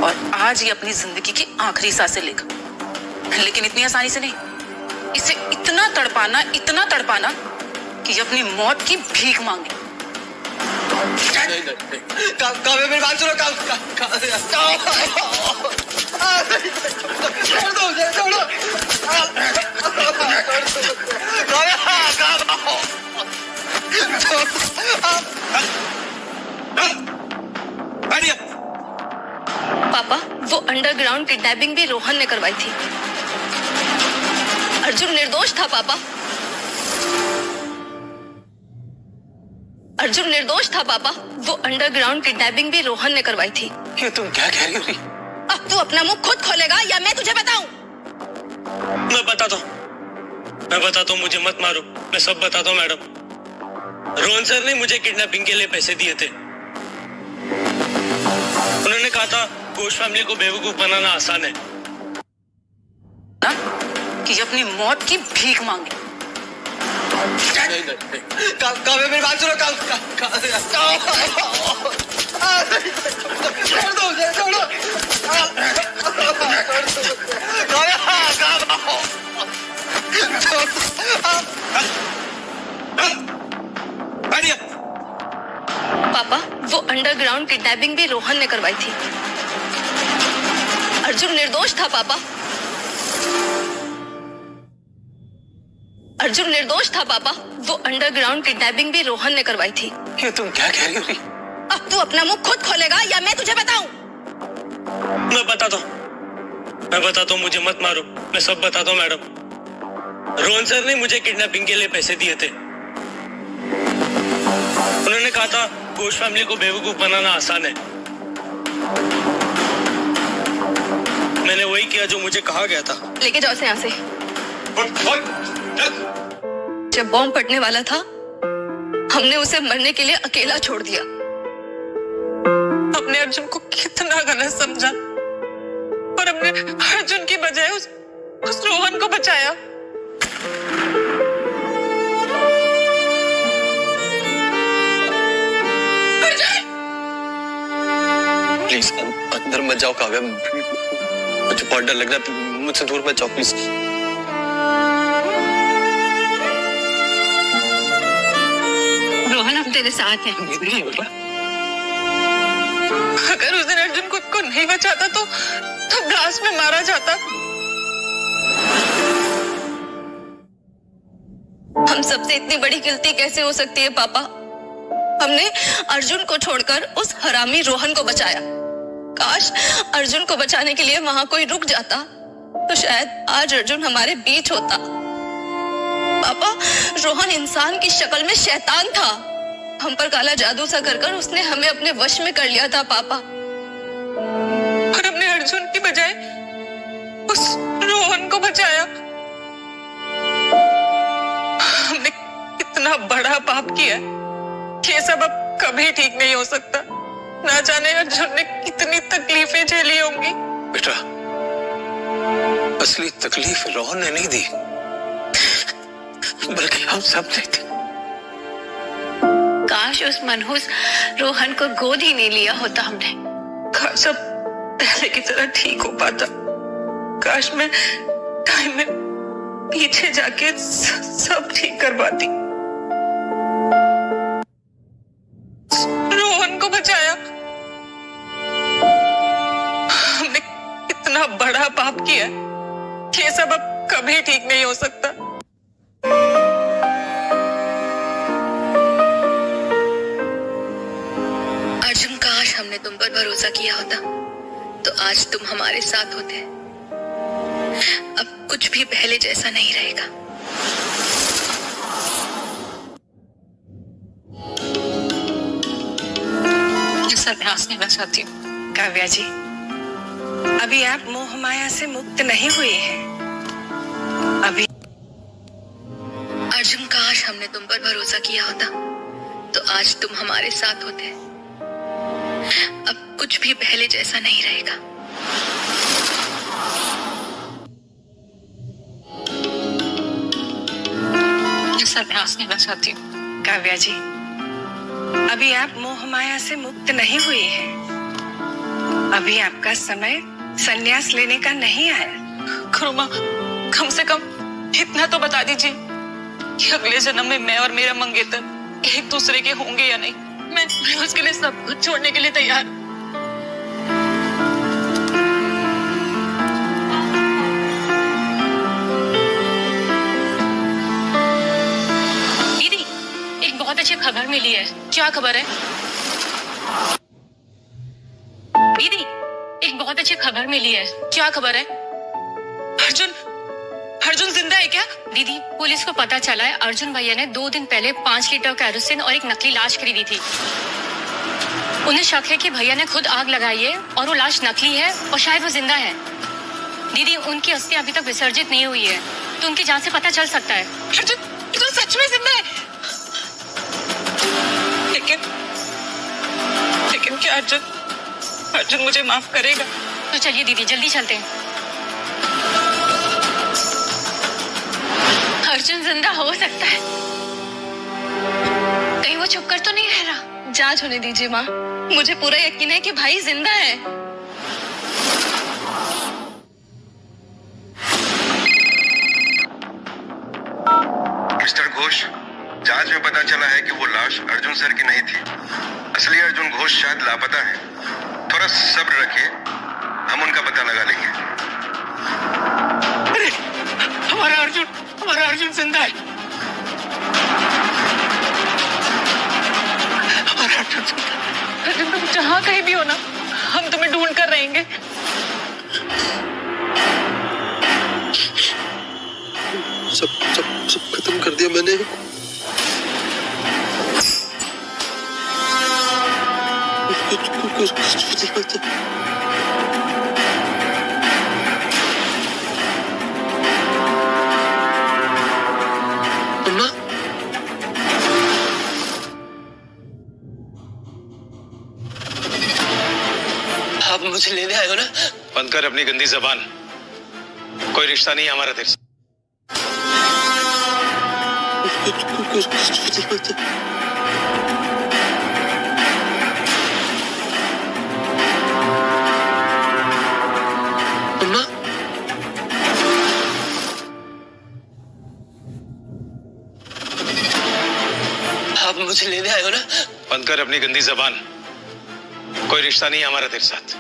और आज ही अपनी जिंदगी की आखिरी सांसें लेगा। लेकिन इतनी आसानी से नहीं, इसे इतना तड़पाना कि ये अपनी मौत की भीख मांगे। काव्य मेरी बात सुनो। पापा, वो अंडरग्राउंड किडनैपिंग भी रोहन ने करवाई थी। अर्जुन निर्दोष था पापा। अर्जुन निर्दोष था पापा। वो अंडरग्राउंड किडनैपिंग भी रोहन ने करवाई थी। ये तुम क्या कह रही हो? अब तू अपना मुंह खुद खोलेगा या मैं तुझे बताऊं? मैं बताता हूँ, मुझे मत मारो, मैं सब बताता हूँ मैडम। रोहन सर ने मुझे किडनैपिंग के लिए पैसे दिए थे। उन्होंने कहा था घोष फैमिली को बेवकूफ बनाना आसान है ना, कि अपनी मौत की भीख मांगे। काव्या मेरी बात सुनो। छोड़ दो। पापा, वो अंडरग्राउंड किडनैपिंग भी रोहन ने करवाई थी। अर्जुन निर्दोष था पापा। अर्जुन निर्दोष था पापा। वो अंडरग्राउंड किडनैपिंग भी रोहन ने करवाई थी। ये तुम क्या कह रही हो? अब तू अपना मुंह खुद खोलेगा या मैं तुझे बताऊं? मैं बताता हूँ, मुझे मत मारो, मैं सब बताता हूँ मैडम। रोहन सर ने मुझे किडनैपिंग के लिए पैसे दिए थे। उन्होंने कहा था घोष फैमिली को बेवकूफ बनाना आसान है। मैंने वही किया जो मुझे कहा गया था। लेके जाओ इसे यहाँ से। जब बॉम्ब फटने वाला था, हमने उसे मरने के लिए अकेला छोड़ दिया। हमने अर्जुन को कितना गलत समझा और हमने अर्जुन की बजाय उस रोहन को बचाया। प्लीज अंदर मत जाओ काव्या, मुझे बहुत डर लग रहा है, मुझसे दूर मत जाओ प्लीज। रोहन हम तेरे साथ हैं। अगर उस दिन अर्जुन खुद को नहीं बचाता तो ब्लास्ट में मारा जाता। हम सबसे इतनी बड़ी गलती कैसे हो सकती है पापा? हमने अर्जुन को छोड़कर उस हरामी रोहन को बचाया। काश अर्जुन को बचाने के लिए वहां कोई रुक जाता तो शायद आज अर्जुन हमारे बीच होता। पापा, रोहन इंसान की शक्ल में शैतान था। हम पर काला जादू सा कर उसने हमें अपने वश में कर लिया था पापा। और हमने अर्जुन की बजाय उस रोहन को बचाया। हमने कितना बड़ा पाप किया। ये सब अब कभी ठीक नहीं हो सकता। ना जाने अर्जुन ने कितनी तकलीफें झेली होंगी। बेटा, असली तकलीफ रोहन ने नहीं दी, बल्कि हम सब ने दी। काश उस मनहूस रोहन को गोद ही नहीं लिया होता हमने। काश सब पहले की तरह ठीक हो पाता। काश मैं टाइम में पीछे जाके सब ठीक कर पाती। रोहन को बचाया। हमने कितना बड़ा पाप किया। ये सब अब कभी ठीक नहीं हो सकता। अर्जुन, काश हमने तुम पर भरोसा किया होता तो आज तुम हमारे साथ होते। अब कुछ भी पहले जैसा नहीं रहेगा। संन्यास लेना चाहती हूँ। काव्या जी, अभी आप मोह माया से मुक्त नहीं हुए हैं। अभी अर्जुन, काश हमने तुम पर भरोसा किया होता तो आज तुम हमारे साथ होते। अब कुछ भी पहले जैसा नहीं रहेगा। संन्यास लेना चाहती हूँ। काव्या जी, अभी आप मोह माया से मुक्त नहीं हुए हैं। अभी आपका समय संन्यास लेने का नहीं आया। खुरमा, कम से कम इतना तो बता दीजिए कि अगले जन्म में मैं और मेरा मंगेतर एक दूसरे के होंगे या नहीं। मैं उसके लिए सब कुछ छोड़ने के लिए तैयार हूँ। बहुत अच्छी खबर मिली है। क्या खबर है दीदी? एक बहुत अच्छी खबर मिली है। क्या खबर है? अर्जुन जिंदा है क्या? दीदी, पुलिस को पता चला है अर्जुन भैया ने 2 दिन पहले 5 लीटर केरोसिन और एक नकली लाश खरीदी थी। उन्हें शक है कि भैया ने खुद आग लगाई है और वो लाश नकली है और शायद वो जिंदा है। दीदी, उनकी अस्थि अभी तक विसर्जित नहीं हुई है तो उनकी जान से पता चल सकता है। अर्जुन सच में जिंदा है? लेकिन क्या अर्जुन मुझे माफ करेगा? तो चलिए दीदी जल्दी चलते हैं। अर्जुन जिंदा हो सकता है, कहीं वो छुप कर तो नहीं रह रहा? जांच होने दीजिए माँ, मुझे पूरा यकीन है कि भाई जिंदा है। मिस्टर घोष, जांच में पता चला है कि वो लाश अर्जुन सर की नहीं थी। असली अर्जुन घोष शायद लापता है। थोड़ा सब्र रखिए, हम उनका पता लगा लेंगे। अरे हमारा अर्जुन जिंदा है। हमारा अर्जुन जिंदा है। अर्जुन, तुम जहाँ कहीं भी हो ना, हम तुम्हें ढूंढ कर रहेंगे। सब खत्म कर दिया मैंने। कुछ आप मुझे लेने आए हो ना? बंद कर अपनी गंदी जबान। कोई रिश्ता नहीं है हमारा तेरे से। अम्मा, आप मुझे लेने आए हो ना? बंद कर अपनी गंदी जबान। कोई रिश्ता नहीं है हमारा तेरे साथ।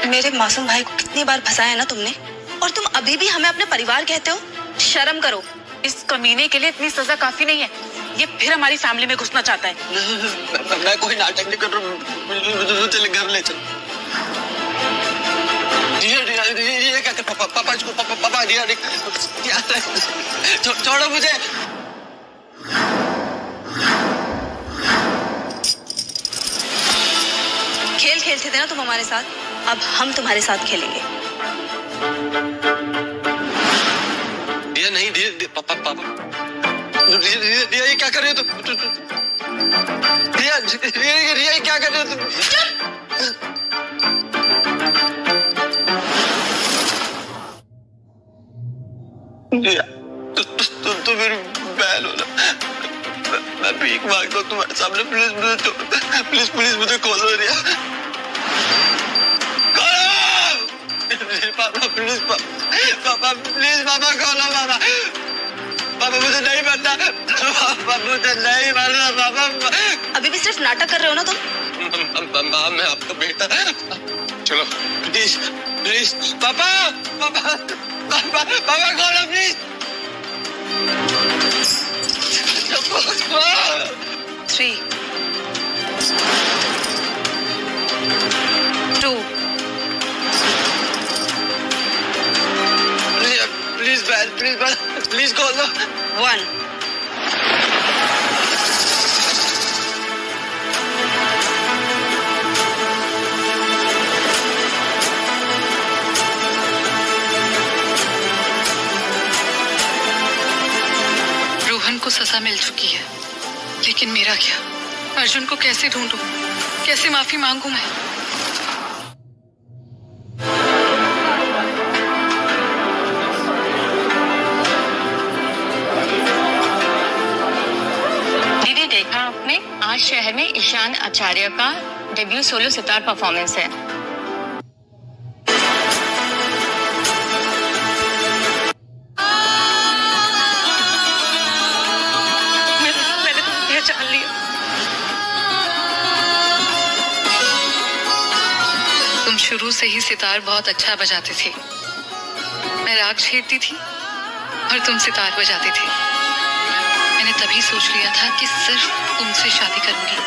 मेरे मासूम भाई को कितनी बार फंसाया है ना तुमने, और तुम अभी भी हमें अपने परिवार कहते हो? शर्म करो। इस कमीने के लिए इतनी सजा काफी नहीं है। ये फिर हमारी फैमिली में घुसना चाहता है। मैं कोई नाटक नहीं कर रहा हूँ। चले घर ले चल। रिया क्या कर? पापा रिया छोड़ो मुझे। खेल खेलते थे ना तुम हमारे साथ, अब हम तुम्हारे साथ खेलेंगे। रिया नहीं, पापा रिया ये क्या कर रहे हो तुम? रिया ये क्या कर रहे हो तुम? रिया तुम तो मेरी बहन हो ना। मैं भीख मांगता हूँ तुम्हारे सामने, प्लीज मुझे खोलो रिया। पापा प्लीज, पापा प्लीज, पापा खोलो। पापा मुझे नहीं मारना, पापा मुझे नहीं मारना। पापा अभी भी सिर्फ नाटक कर रहे हो ना तुम? मैं आपका बेटा। चलो प्लीज पापा खोलो प्लीज। 3 2 प्लीज खोलो। 1 रोहन को सजा मिल चुकी है, लेकिन मेरा क्या? अर्जुन को कैसे ढूंढूं? कैसे माफी मांगू मैं? दीदी देखा आपने, आज शहर में ईशान आचार्य का डेब्यू सोलो सितार परफॉर्मेंस है। मैंने तो पहचान लिया। तुम शुरू से ही सितार बहुत अच्छा बजाते थे। मैं राग छेड़ती थी और तुम सितार बजाते थे। मैंने तभी सोच लिया था कि सिर्फ तुमसे शादी करूंगी।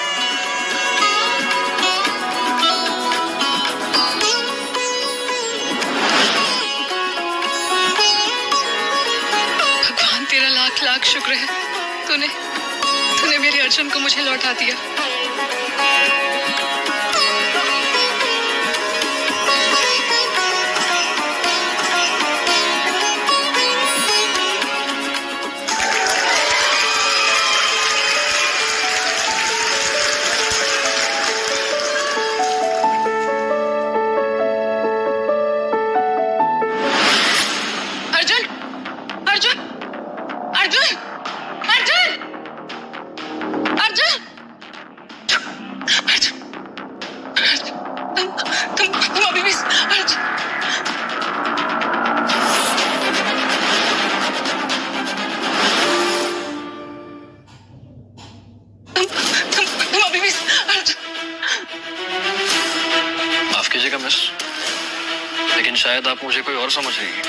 भगवान तेरा लाख लाख शुक्र है, तूने मेरे अर्जुन को मुझे लौटा दिया। तुम अभी भी तुम अभी भी माफ कीजिएगा मिस, लेकिन शायद आप मुझे कोई और समझ रही है।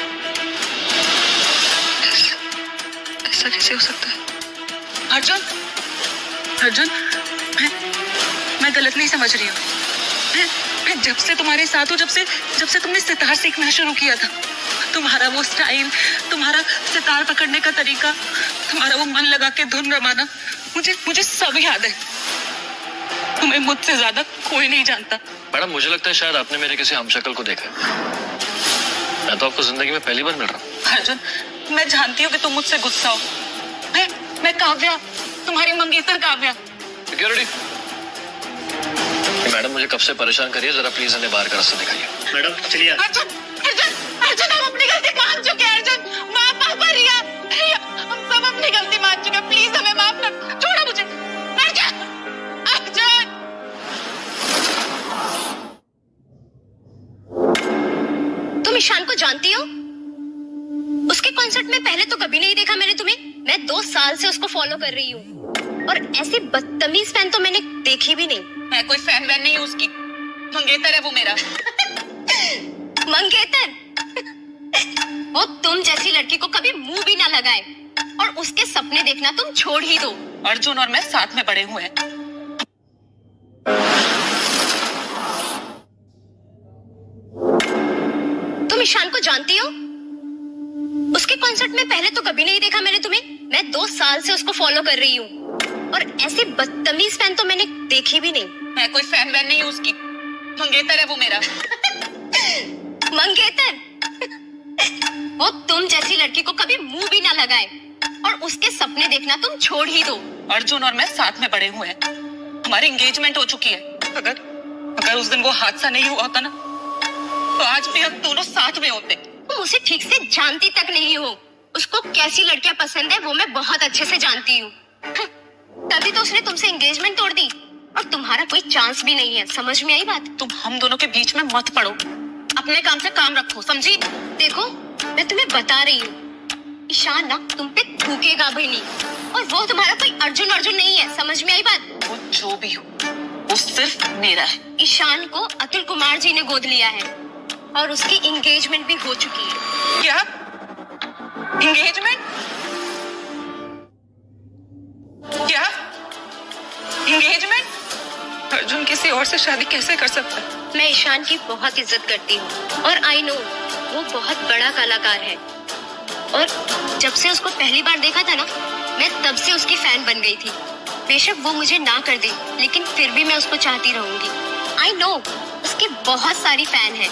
ऐसा कैसे हो सकता है? अर्जुन, मैं गलत नहीं समझ रही हूँ। मैं जब से तुम्हारे साथ हूँ, जब से तुमने सितार सीखना शुरू किया था, तुम्हारा वो स्टाइल, तुम्हारा सितार पकड़ने का तरीका, तुम्हारा वो मन लगा के धुन रमाना, मुझे सब याद है। तुम्हें मुझसे ज्यादा कोई नहीं जानता। मैडम, मुझे लगता है शायद आपने मेरे किसी हमशक्ल को देखा है। मैं तो आपको जिंदगी में पहली बार मिल रहा हूँ। अर्जुन, मैं जानती हूँ कि तुम मुझसे गुस्सा हो। मैं काव्या, तुम्हारी मंगेतर काव्या। सिक्योरिटी, मैडम मुझे कब से परेशान करिए, जरा प्लीज इन्हें बाहर का रास्ता दिखाइए। मैडम चलिए। अर्जुन, हम अपनी गलती मान चुके हैं। अर्जुन, माँ, पापा, रिया, हम सब अपनी गलती मान चुके हैं। प्लीज हमें माफ कर, छोड़ो मुझे। अर्जुन, तुम ईशान को जानती हो? उसके कॉन्सर्ट में पहले तो कभी नहीं देखा मैंने तुम्हें। मैं 2 साल से उसको फॉलो कर रही हूँ और ऐसी बदतमीज फैन तो मैंने देखी भी नहीं। मैं कोई फैन वैन नहीं हूँ उसकी, मंगेतर है वो मेरा। मंगेतर? वो तुम जैसी लड़की को कभी मुंह भी ना लगाए और उसके सपने देखना तुम छोड़ ही दो। अर्जुन और मैं साथ में बड़े हुए हैं। तुम ईशान को जानती हो? उसके कॉन्सर्ट में पहले तो कभी नहीं देखा मैंने तुम्हें। मैं 2 साल से उसको फॉलो कर रही हूँ और ऐसी बदतमीज फैन तो मैंने देखी भी नहीं। मैं कोई फैन वैन नहीं हूँ उसकी, मंगेतर है वो मेरा। मंगेतर? वो तुम जैसी लड़की को कभी मुंह भी ना लगाए और उसके सपने देखना तुम छोड़ ही दो। अर्जुन और मैं साथ में बड़े हुए हैं, हमारी एंगेजमेंट हो चुकी है। अगर उस दिन वो हादसा नहीं हुआ होता ना, तो आज भी हम दोनों साथ में होते। तुम उसे ठीक से जानती तक नहीं हो। उसको कैसी लड़कियां पसंद है वो मैं बहुत अच्छे से जानती हूँ। तभी तो उसने तुमसे एंगेजमेंट तोड़ दी और तुम्हारा कोई चांस भी नहीं है। समझ में आई बात? तुम हम दोनों के बीच में मत पड़ो, अपने काम से काम रखो, समझी? देखो, मैं तुम्हें बता रही हूँ, ईशान ना तुम पे थूकेगा भी नहीं और वो तुम्हारा कोई अर्जुन नहीं है। समझ में आई बात? वो जो भी हो, वो सिर्फ मेरा है। ईशान को अतुल कुमार जी ने गोद लिया है और उसकी एंगेजमेंट भी हो चुकी है। क्या एंगेजमेंट? क्या एंगेजमेंट? अर्जुन किसी और से शादी कैसे कर सकता है? मैं ईशान की बहुत इज्जत करती हूँ और आई नो वो बहुत बड़ा कलाकार है और जब से उसको पहली बार देखा था ना, मैं तब से उसकी फैन बन गई थी। बेशक वो मुझे ना कर दे, लेकिन फिर भी मैं उसको चाहती रहूंगी। आई नो उसकी बहुत सारी फैन है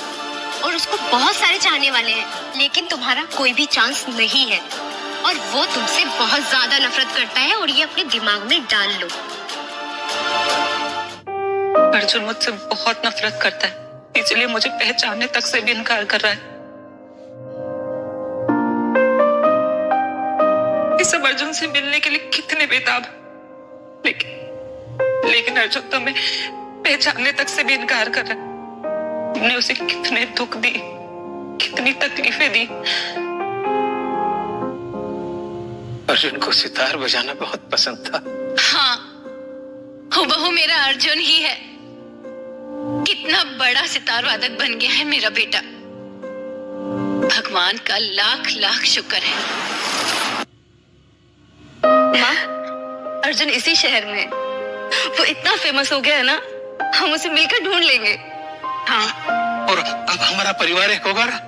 और उसको बहुत सारे चाहने वाले हैं, लेकिन तुम्हारा कोई भी चांस नहीं है और वो तुमसे बहुत ज्यादा नफरत करता है और ये अपने दिमाग में डाल लो। अर्जुन मुझसे बहुत नफरत करता है, इसलिए मुझे पहचानने तक से भी इनकार कर रहा है। इस सब अर्जुन से मिलने के लिए कितने बेताब, लेकिन अर्जुन तो मैं पहचानने तक से भी इनकार कर रहा है। तुमने उसे कितने दुख दी, कितनी तकलीफें दी। अर्जुन को सितार बजाना बहुत पसंद था। हाँ, हुबहू मेरा अर्जुन ही है। कितना बड़ा सितार वादक बन गया है मेरा बेटा। भगवान का लाख लाख शुक्र है। माँ, अर्जुन इसी शहर में है। वो इतना फेमस हो गया है ना, हम उसे मिलकर ढूंढ लेंगे। हाँ, और अब हमारा परिवार एक होगा ना।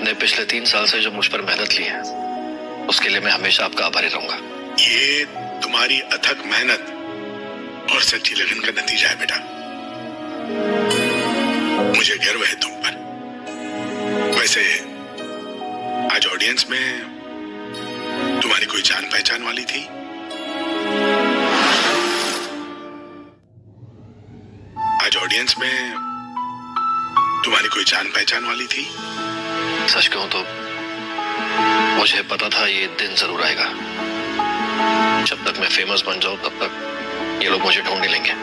आपने पिछले 3 साल से जो मुझ पर मेहनत ली है उसके लिए मैं हमेशा आपका आभारी रहूंगा। ये तुम्हारी अथक मेहनत और सच्ची लगन का नतीजा है बेटा। मुझे गर्व है तुम पर। वैसे आज ऑडियंस में तुम्हारी कोई जान पहचान वाली थी? आज ऑडियंस में तुम्हारी कोई जान पहचान वाली थी? सच कहूं तो मुझे पता था ये दिन जरूर आएगा। जब तक मैं फेमस बन जाऊं तब तक ये लोग मुझे ढूंढ ही लेंगे।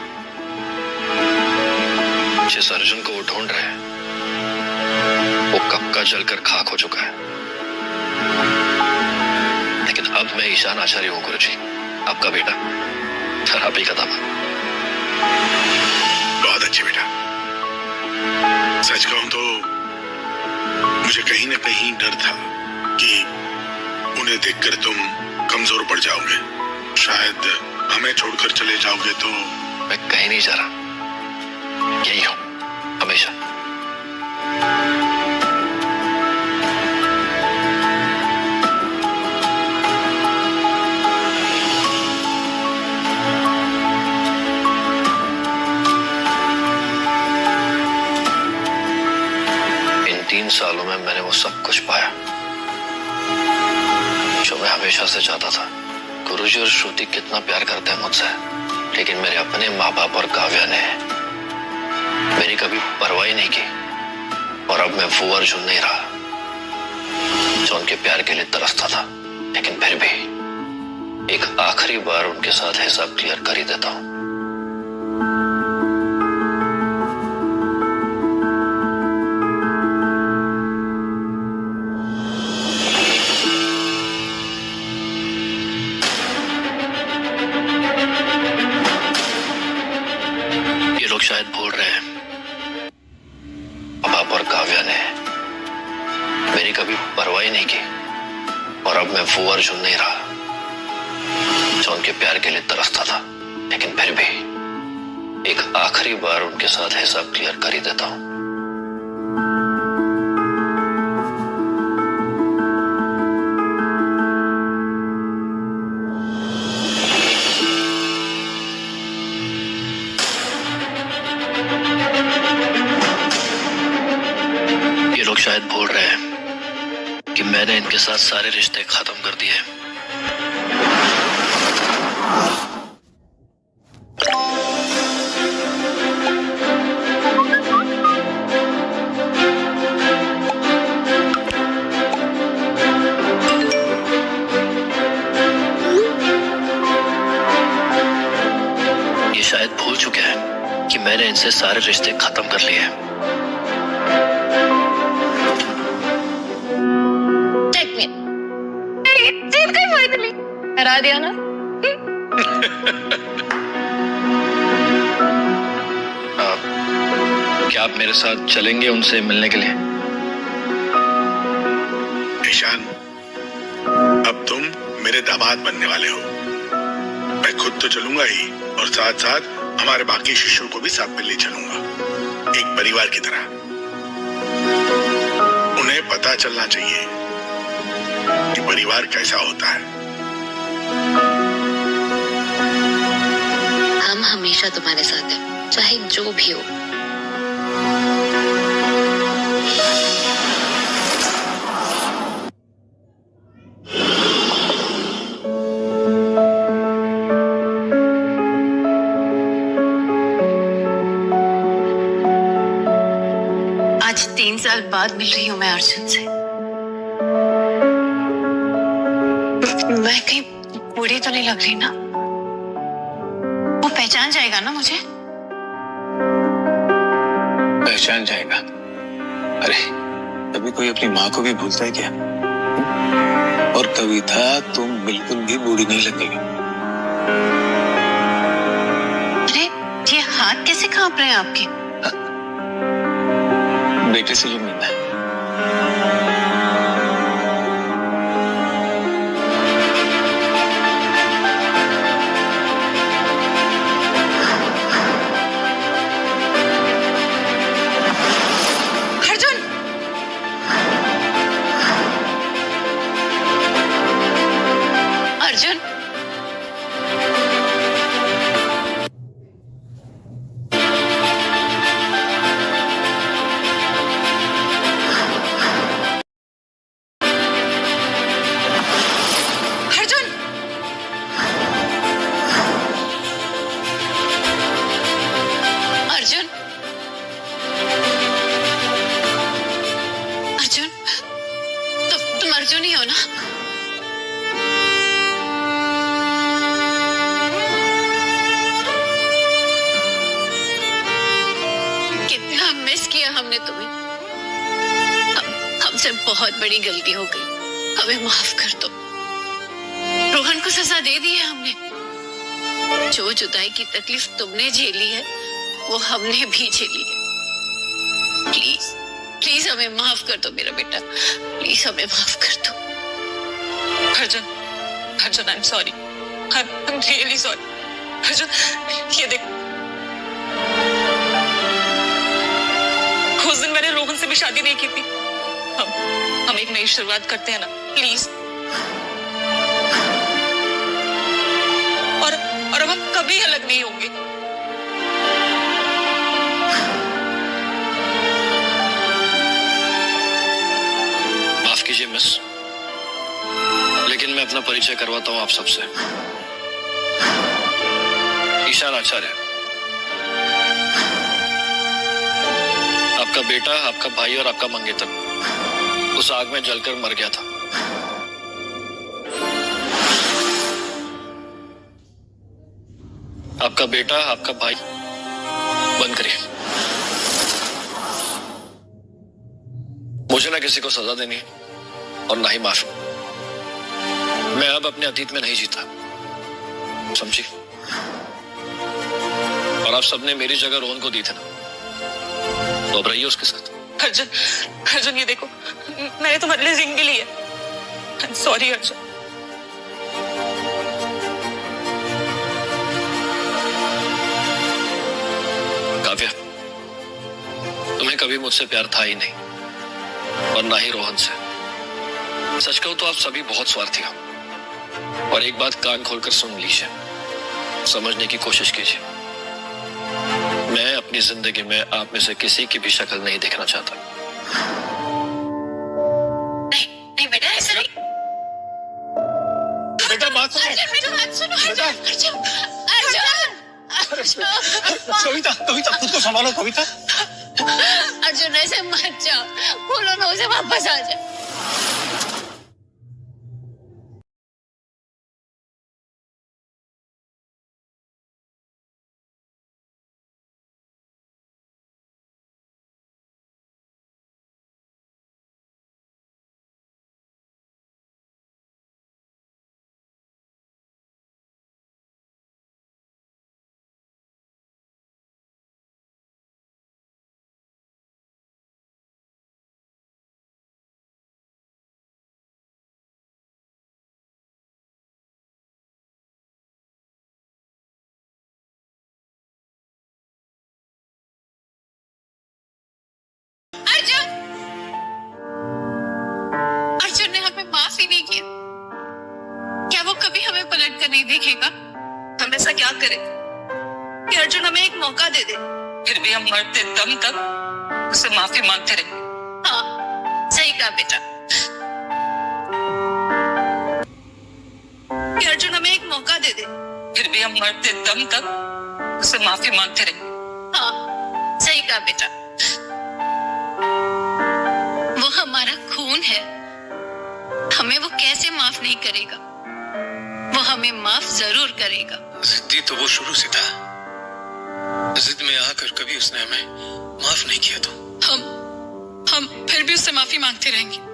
जिस अर्जुन को वो ढूंढ रहे हैं वो कब का जलकर खाक हो चुका है। लेकिन अब मैं ईशान आचार्य हूं गुरुजी, आपका बेटा, और आप ही का दामाद। बहुत अच्छे बेटा। सच कहूं तो मुझे कहीं ना कहीं डर था कि उन्हें देखकर तुम कमजोर पड़ जाओगे, शायद हमें छोड़कर चले जाओगे। तो मैं कहीं नहीं जा रहा, यही हूं हमेशा। इन 3 सालों में मैंने वो सब कुछ पाया जो मैं हमेशा से चाहता था। गुरुजी और श्रुति कितना प्यार करते हैं मुझसे, लेकिन मेरे अपने माँ बाप और काव्या ने मेरी कभी परवाह नहीं की। और अब मैं वो अर्जुन नहीं रहा जो उनके प्यार के लिए तरसता था। लेकिन फिर भी एक आखिरी बार उनके साथ हिसाब क्लियर कर ही देता हूं। ये लोग शायद भूल रहे हैं, पापा और काव्या ने मेरी कभी परवाह नहीं की। और अब मैं वो अर्जुन नहीं रहा जो उनके प्यार के लिए तरसता था। लेकिन फिर भी एक आखिरी बार उनके साथ हिसाब क्लियर कर ही देता हूं। ये लोग शायद भूल रहे हैं कि मैंने इनके साथ सारे रिश्ते खत्म कर दिए। ये शायद भूल चुके हैं कि मैंने इनसे सारे रिश्ते खत्म कर लिए हैं। हरा दिया ना। क्या आप मेरे साथ चलेंगे उनसे मिलने के लिए? ईशान, अब तुम मेरे दामाद बनने वाले हो। मैं खुद तो चलूंगा ही और साथ साथ हमारे बाकी शिष्यों को भी साथ में ले चलूंगा, एक परिवार की तरह। उन्हें पता चलना चाहिए कि परिवार कैसा होता है। हम हमेशा तुम्हारे साथ हैं, चाहे जो भी हो। आज 3 साल बाद मिल रही हूँ मैं अर्जुन से। मैं कहीं बूढ़ी तो नहीं लग रही ना? वो पहचान जाएगा ना मुझे? पहचान जाएगा। अरे कभी कोई अपनी माँ को भी भूलता है क्या? और कविता, तुम बिल्कुल भी बूढ़ी नहीं लगेगी। अरे ये हाथ कैसे कांप रहे हैं आपके? बेटे से जो मिलना है। अर्जुन, तुम अर्जुन ही हो ना? कितना मिस किया हमने तुम्हें। हमसे बहुत बड़ी गलती हो गई, हमें माफ कर दो। रोहन को सजा दे दी है हमने। जो जुदाई की तकलीफ तुमने झेली है वो हमने भी झेली है। प्लीज प्लीज हमें माफ कर दो मेरा बेटा, प्लीज हमें माफ कर दो। Arjun, Arjun, I am sorry, I am really sorry. Arjun, ये देख, उस दिन मैंने रोहन से भी शादी नहीं की थी। हम एक नई शुरुआत करते हैं ना, प्लीज। और अब हम कभी अलग नहीं होंगे। माफ कीजिए मिस, लेकिन मैं अपना परिचय करवाता हूं आप सबसे। ईशान आचार्य, आपका बेटा, आपका भाई और आपका मंगेतर उस आग में जलकर मर गया था। आपका बेटा, आपका भाई, बंद करिए। मुझे ना किसी को सजा देनी और ना ही माफी। मैं अब अपने अतीत में नहीं जीता, समझी? और आप सबने मेरी जगह रोहन को दी थी ना, तो अब रहिए उसके साथ। अर्जुन, अर्जुन, ये देखो, मैंने तुम्हारे लिए रिंग भी ली है। I am sorry Arjun. Kavya, तुम्हें कभी मुझसे प्यार था ही नहीं और ना ही रोहन से। सच कहूं तो आप सभी बहुत स्वार्थी हो। और एक बात कान खोलकर सुन लीजिए, समझने की कोशिश कीजिए। मैं अपनी जिंदगी में आप में से किसी की भी शक्ल नहीं देखना चाहता। नहीं नहीं बेटा, ऐसा नहीं। बेटा बात सुनो। बेटा बात सुनो। अर्जुन, अर्जुन, कविता, कविता खुद को संभालो कविता। अर्जुन ऐसे मत जाओ, बोलो ना उसे वापस आ जाए। अर्जुन ने हमें माफ ही नहीं किया। क्या वो कभी हमें पलट कर नहीं देखेगा? हम ऐसा क्या करें कि अर्जुन हमें एक मौका दे दे? फिर भी हम मरते दम तक उसे माफी मांगते रहे। हाँ, सही कहा बेटा। कि अर्जुन हमें एक मौका दे दे। फिर भी हम मरते दम तक उसे माफी मांगते रहे। हाँ, सही कहा बेटा। वो हमारा खून है, हमें वो कैसे माफ नहीं करेगा? वो हमें माफ जरूर करेगा। जिद्दी तो वो शुरू से था। जिद में आकर कभी उसने हमें माफ नहीं किया तो हम फिर भी उससे माफी मांगते रहेंगे।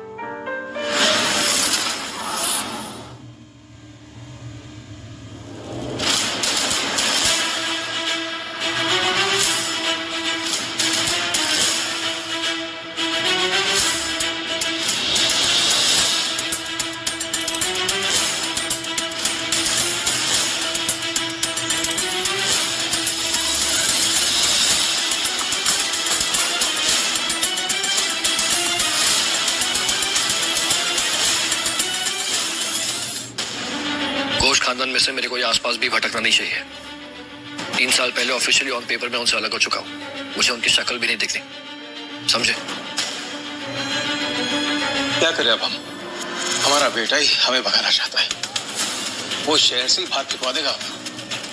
खानदान में से मेरे को आसपास भी भटकना नहीं चाहिए। 3 साल पहले ऑफिशियली ऑन पेपर में उनसे अलग हो चुका हूं। मुझे उनकी शक्ल भी नहीं दिखती, समझे? क्या करें अब हम? हमारा बेटा ही हमें भगाना चाहता है। वो शहर से ही बाहर फिकवा देगा।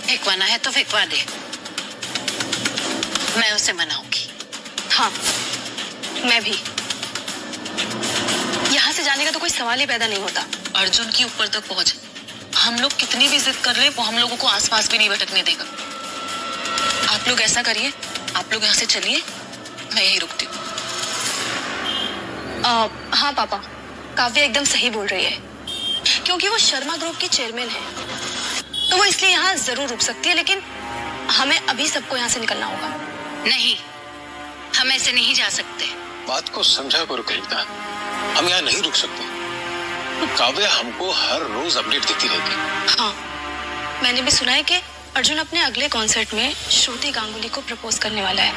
फिकवाना है तो फिकवा दे, मैं उसे मनाऊंगी। हाँ, मैं भी। तो कोई सवाल ही पैदा नहीं होता। अर्जुन की ऊपर तक पहुंच, हम लोग कितनी भी जिद कर ले वो हम लोगों को आसपास भी नहीं भटकने देगा। आप लोग ऐसा करिए, आप लोग यहाँ से चलिए, मैं यही रुकती हूँ। हाँ पापा, काव्या एकदम सही बोल रही है, क्योंकि वो शर्मा ग्रुप की चेयरमैन है, तो वो इसलिए यहाँ जरूर रुक सकती है, लेकिन हमें अभी सबको यहाँ से निकलना होगा। नहीं, हम ऐसे नहीं जा सकते। बात को समझा करो कविता, हम यहाँ नहीं रुक सकते। काव्या हमको हर रोज अपडेट देती रहती। हाँ, मैंने भी सुना है कि अर्जुन अपने अगले कॉन्सर्ट में श्रुति गांगुली को प्रपोज करने वाला है।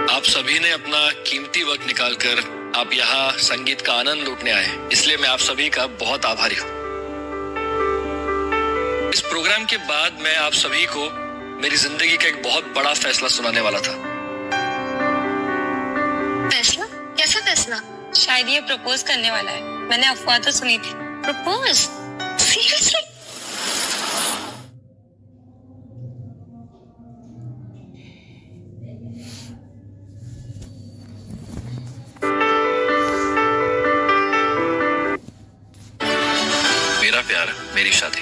आप सभी ने अपना कीमती वक्त निकालकर आप यहाँ संगीत का आनंद लूटने आए, इसलिए मैं आप सभी का बहुत आभारी हूँ। इस प्रोग्राम के बाद मैं आप सभी को मेरी जिंदगी का एक बहुत बड़ा फैसला सुनाने वाला था। फैसला? कैसा फैसला? शायद ये प्रपोज करने वाला है, मैंने अफवाह तो सुनी थी। प्रपोज? सीरियसली? मेरा प्यार, मेरी शादी,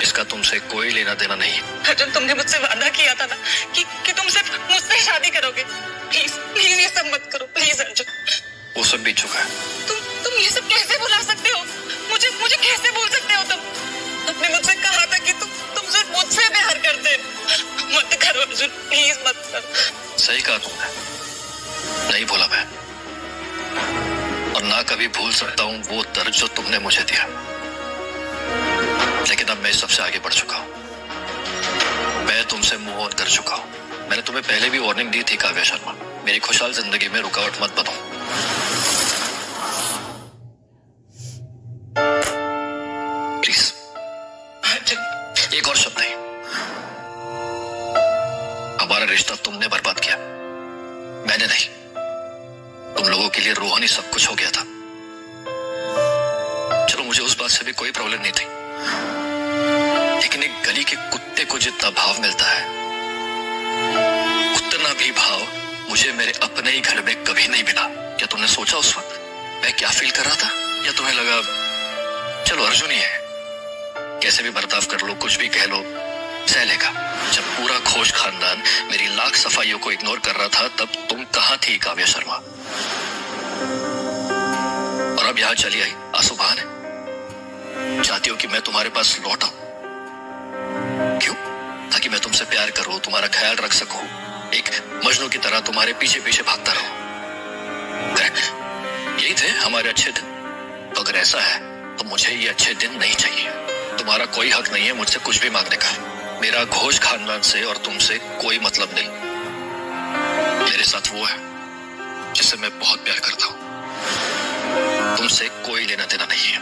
इसका तुमसे कोई लेना देना नहीं है। अर्जुन, तुमने मुझसे वादा किया था ना कि तुम सिर्फ मुझसे शादी करोगे। प्लीज प्लीज ये सब मत करो, प्लीज अर्जुन। वो सब बीत चुका है। तुम ये सब कैसे भुला सकते हो? मुझे कैसे भूल सकते हो तुम? तुमने मुझसे कहा था कि तुम सिर्फ मुझसे प्यार करते हो। मत करो अर्जुन, प्लीज मत करो। सही कहा तुमने, नहीं भूला मैं, और ना कभी भूल सकता हूँ वो दर्द जो तुमने मुझे दिया। लेकिन अब मैं इस सबसे आगे बढ़ चुका हूँ। मैं तुमसे मूव ऑन कर चुका हूँ। मैंने तुम्हें पहले भी वार्निंग दी थी काव्या शर्मा, मेरी खुशहाल जिंदगी में रुकावट मत बनो। प्लीज एक और शब्द नहीं। हमारा रिश्ता तुमने बर्बाद किया, मैंने नहीं। तुम लोगों के लिए रोहन ही सब कुछ हो गया था। चलो, मुझे उस बात से भी कोई प्रॉब्लम नहीं थी, लेकिन एक गली के कुत्ते को जितना भाव मिलता है, उतना भी भाव मुझे मेरे अपने ही घर में कभी नहीं मिला। क्या तुमने सोचा उस वक्त मैं क्या फील कर रहा था? या तुम्हें लगा चलो अर्जुन ही है, कैसे भी बर्ताव कर लो, कुछ भी कह लो, सह लेगा? जब पूरा घोष खानदान मेरी लाख सफाइयों को इग्नोर कर रहा था, तब तुम कहां थी काव्या शर्मा? और अब यहां चली आई आंसू बहाने, चाहती हो कि मैं तुम्हारे पास लौट आऊं? क्यों? ताकि मैं तुमसे प्यार करूं, तुम्हारा ख्याल रख सकूं, एक मजनू की तरह तुम्हारे पीछे पीछे भागता रहूं। करेक्ट? यही थे हमारे अच्छे दिन। तो अगर ऐसा है तो मुझे ये अच्छे दिन नहीं चाहिए। तुम्हारा कोई हक नहीं है मुझसे कुछ भी मांगने का। मेरा घोष खानदान से और तुमसे कोई मतलब नहीं। मेरे साथ वो है जिससे मैं बहुत प्यार करता हूं। तुमसे कोई लेना देना नहीं है,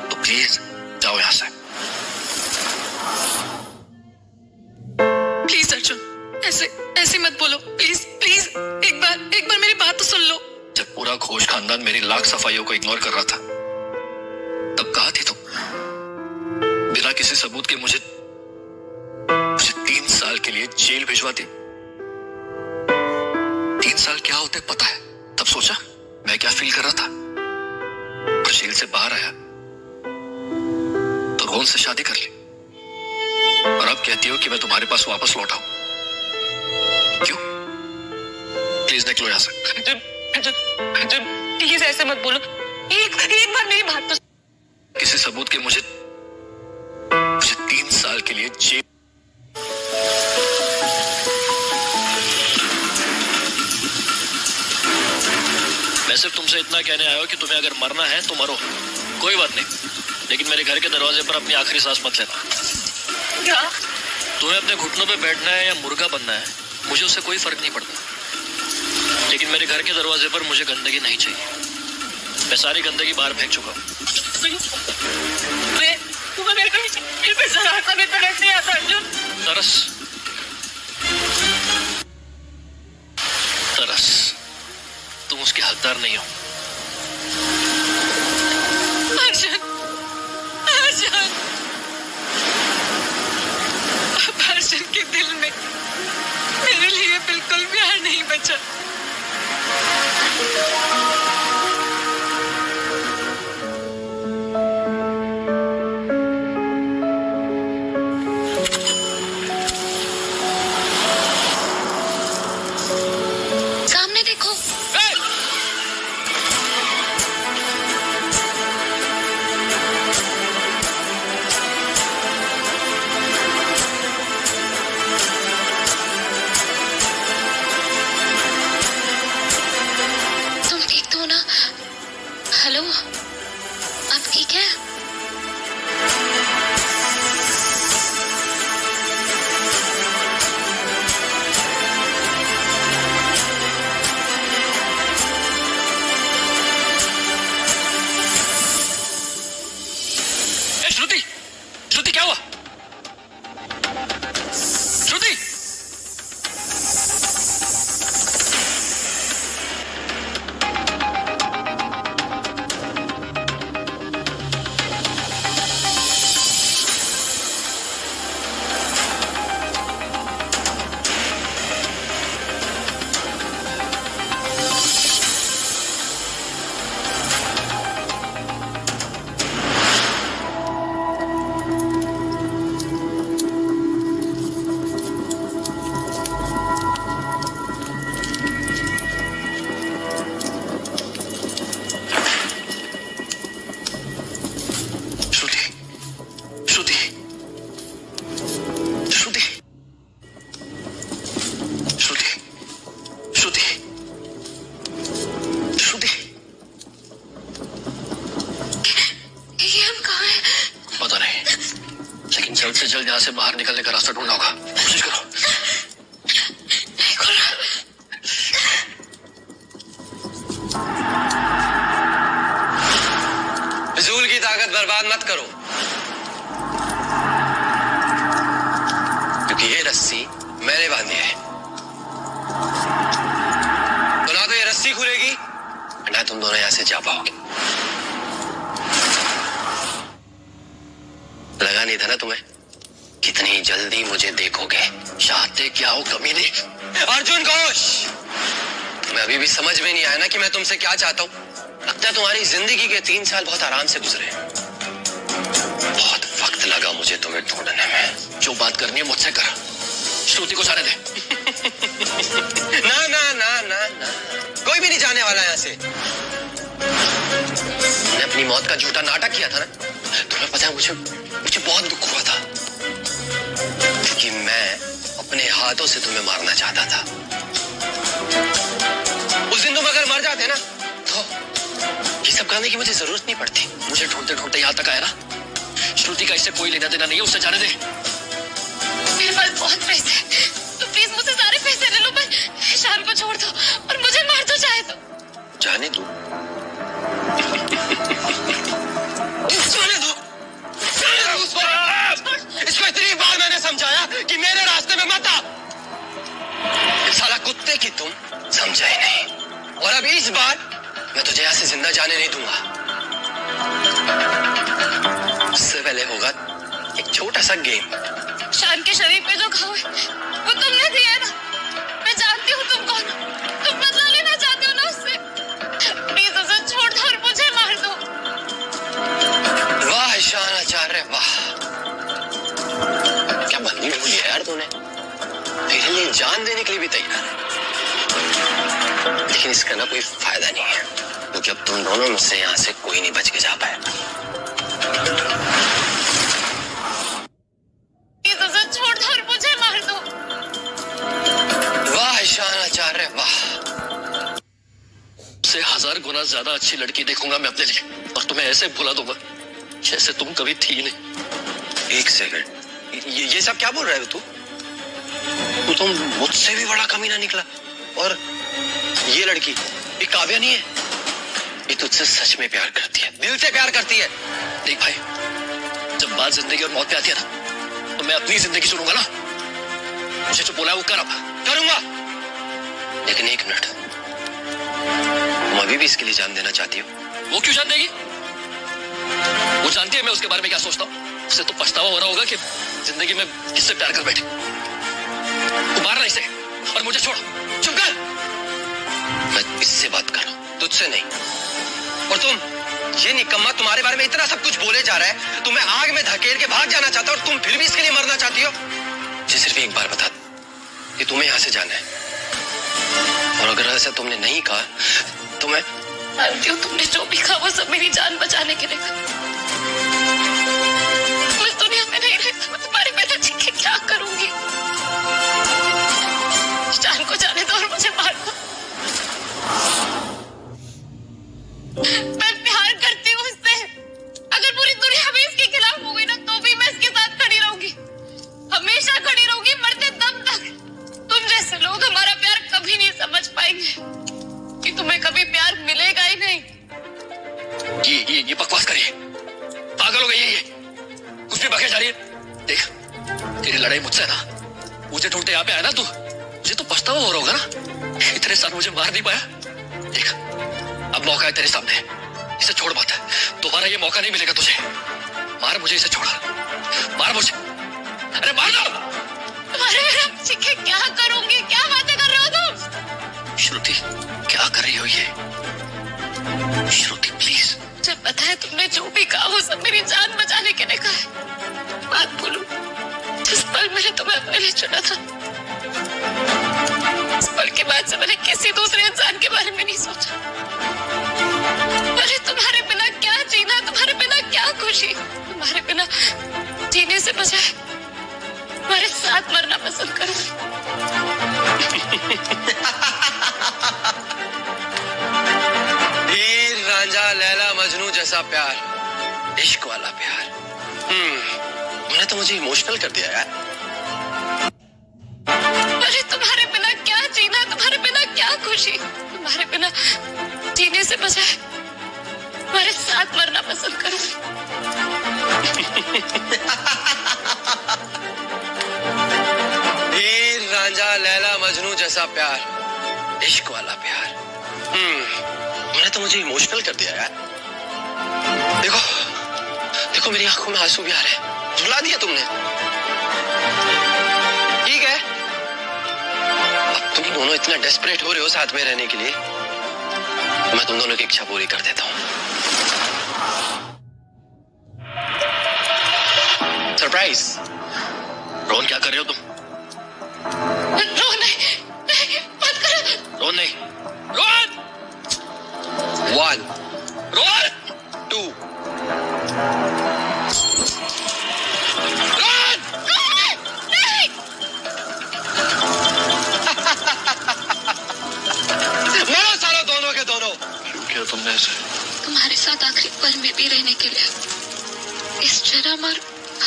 तो प्लीज जाओ यहां से। प्लीज अर्जुन, ऐसे मत बोलो, प्लीज प्लीज, एक बार मेरी बात तो सुन लो। जब पूरा घोष खानदान मेरी लाख सफाइयों को इग्नोर कर रहा था, तब कहाँ थी तुम? बिना किसी सबूत के मुझे 3 साल के लिए जेल भिजवा दी। 3 साल क्या होते पता है? तब सोचा मैं क्या फील कर रहा था। और जेल से बाहर आया तो रोहन से शादी कर ली, और अब कहती हो कि मैं तुम्हारे पास वापस लौट आऊं। क्यों? प्लीज निकलो यहां से। प्लीज ऐसे मत बोलो, एक बार मेरी बात तो। किसी सबूत के मुझे 3 साल के लिए जेल। मैं सिर्फ तुमसे इतना कहने आया हूं कि तुम्हें अगर मरना है तो मरो, कोई बात नहीं, लेकिन मेरे घर के दरवाजे पर अपनी आखिरी सांस मत लेना। क्या? तुम्हें अपने घुटनों पे बैठना है या मुर्गा बनना है, मुझे उससे कोई फर्क नहीं पड़ता, लेकिन मेरे घर के दरवाजे पर मुझे गंदगी नहीं चाहिए। मैं सारी गंदगी बाहर फेंक चुका हूँ। तरस, तुम उसके हकदार नहीं हो। अर्जुन के दिल में मेरे लिए बिल्कुल प्यार नहीं बचा। सामने देखो। तुम ठीक तो हो ना? हेलो, आप ठीक है? श्रुति, श्रुति क्या हुआ? श्रुति, जल्द से जल्द यहाँ से बाहर निकलने का रास्ता ढूंढना होगा। कोशिश करो। फिजूल की ताकत बर्बाद मत करो, क्योंकि ये रस्सी मैंने बांधी है। तो ना तो ये रस्सी खुलेगी ना तुम दोनों यहां से जा पाओगे। लगा नहीं था ना तुम्हें? कितनी जल्दी मुझे देखोगे। चाहते क्या हो कमीने? अर्जुन घोष, तुम्हें अभी भी समझ में नहीं आया ना कि मैं तुमसे क्या चाहता हूं? लगता है तुम्हारी जिंदगी के 3 साल बहुत आराम से गुजरे। बहुत वक्त लगा मुझे तुम्हें ढूंढने में। जो बात करनी है मुझसे कर, श्रुति को जाने दे। ना ना ना ना ना, कोई भी नहीं जाने वाला यहाँ से। मैंने अपनी मौत का झूठा नाटक किया था ना, तुम्हें पता है मुझे बहुत दुख हुआ था, क्योंकि मैं अपने हाथों से तुम्हें मारना चाहता था। उस दिन तुम अगर मर जाते ना तो ये सब करने की मुझे जरूरत नहीं पड़ती। मुझे ढूंढते ढूंढते यहाँ तक आया ना। श्रुति का इससे कोई लेना देना नहीं है, उसे जाने दे। मेरे पास बहुत पैसे हैं, तो प्लीज मुझसे सारे पैसे ले लो, पर शान को छोड़ दो और मुझे मार दो चाहे तो। जाने दो। इसको इतनी बार मैंने समझाया कि मेरे रास्ते में मत आ। साला कुत्ते की तुम समझा ही नहीं, और अब इस बार मैं तुझे यहाँ से जिंदा जाने नहीं दूंगा। उससे पहले होगा एक छोटा सा गेम। शान के शरीर पे जो घाव है वो तुमने दिया है ना। मैं जानती हूँ तुम कौन हो, तुम बदला लेना चाहते हो ना उससे। प्लीज उसे छोड़ दो और मुझे मार दो। वाह शान आचार्य वाह, क्या बंदी ढूंढी है यार तूने। तेरे लिए जान देने के लिए भी तैयार है, लेकिन इसका ना कोई फायदा नहीं है, क्योंकि अब तुम दोनों में से यहाँ से कोई नहीं बच के जा पाए। प्लीज उसे छोड़ दो और मुझे मार दो। वाह शान आचार्य वाह। से 1000 गुना ज्यादा अच्छी लड़की देखूंगा मैं अपने लिए, और तुम्हें ऐसे भुला दूंगा जैसे तुम कभी थी नहीं। एक सेकंड, ये सब क्या बोल रहे हो तू? तुम मुझसे भी बड़ा कमीना निकला। और ये लड़की ये काव्या नहीं है, ये तुझसे सच में प्यार करती है, दिल से प्यार करती है। देख भाई, जब बात जिंदगी और मौत पे आती है ना, तो मैं अपनी जिंदगी चुनूंगा ना। मुझे जो बोला है वो कर, अब करूंगा। लेकिन एक मिनट, तुम अभी भी इसके लिए जान देना चाहती हो? वो क्यों जान देगी? वो जानती है मैं उसके बारे में क्या सोचता हूँ। उससे तो पछतावा हो रहा होगा कि जिंदगी में किससे प्यार कर बैठे। तू मारना इसे और मुझे छोड़। चुप कर। मैं इससे बात कर रहा हूं, तुझसे नहीं। और तुम, ये निकम्मा तुम्हारे बारे में इतना सब कुछ बोले जा रहा है, तुम्हें आग में धकेल के भाग जाना चाहता है और तुम फिर भी इसके लिए मरना चाहती हो। मुझे सिर्फ एक बार बता कि तुम्हें यहां से जाना है, और अगर ऐसा तुमने नहीं कहा तो मैं मानती हूँ तुमने जो भी कहा वो सब मेरी जान बचाने के लिए कहा। मैं इस दुनिया में नहीं रहती, मैं तुम्हारे बिना जी के क्या करूंगी। जान को जाने दो और मुझे मार दो। मैं प्यार करती हूँ उससे। अगर पूरी दुनिया में इसके खिलाफ हो गई ना तो भी मैं इसके साथ खड़ी रहूंगी, हमेशा खड़ी रहूंगी, मरते दम तक। तुम जैसे लोग हमारा प्यार कभी नहीं समझ पाएंगे कि तुम्हें कभी प्यार मिलेगा ही नहीं। ये बकवास करिए, पागल हो गई है ये, कुछ भी बके जा रही है। देख, तेरी लड़ाई मुझसे है ना, मुझे ढूंढते यहाँ पे आया ना तू, मुझे तो पछतावा हो रहा होगा ना, इतने साल मुझे मार नहीं पाया। देख, अब मौका है तेरे सामने, इसे छोड़ मत, दोबारा ये मौका नहीं मिलेगा तुझे। मार मुझे, इसे छोड़, मार मुझे, अरे मार दो। तुम्हारे चिखे क्या करूंगी, क्या बातें कर रहे हो तुम? श्रुति, क्या कर रही हो ये? श्रुति प्लीज। मुझे पता है तुमने जो भी कहा वो सब मेरी जान बचाने के लिए कहा है। बात बोलूं, जिस पल मैंने तुम्हें अपने लिए चुना था, उस पल के बाद से मैंने किसी दूसरे इंसान के बारे में नहीं सोचा। मैंने तुम्हारे बिना क्या जीना, तुम्हारे बिना क्या खुशी, तुम्हारे बिना जीने से बजाय तुम्हारे साथ मरना पसंद करूंगी। हीर रांझा लैला मजनू जैसा प्यार, इश्क वाला प्यार। मैंने तो मुझे इमोशनल कर दिया यार। मैंने तुम्हारे बिना क्या जीना, तुम्हारे बिना क्या खुशी, तुम्हारे बिना जीने से बजाय तुम्हारे साथ मरना पसंद करूंगी। हीर रांझा लैला मजनू जैसा प्यार, इश्क वाला प्यार। मैंने तो मुझे इमोशनल कर दिया यार। देखो देखो, मेरी आंखों में आंसू भी आ रहे हैं, रुला दिया तुमने। ठीक है, अब तुम दोनों इतना डेस्परेट हो रहे हो साथ में रहने के लिए, मैं तुम दोनों की इच्छा पूरी कर देता हूँ। सरप्राइज। रोहन, क्या कर रहे हो तुम? रोहन नहीं, मत करो। रोहन नहीं, रोहन। 1, रोहन 2, रोहन नहीं। मरो सालों दोनों के दोनों। क्यों किया तुमने ऐसे? तुम्हारे साथ आखिरी पल में भी रहने के लिए, इस जन्म और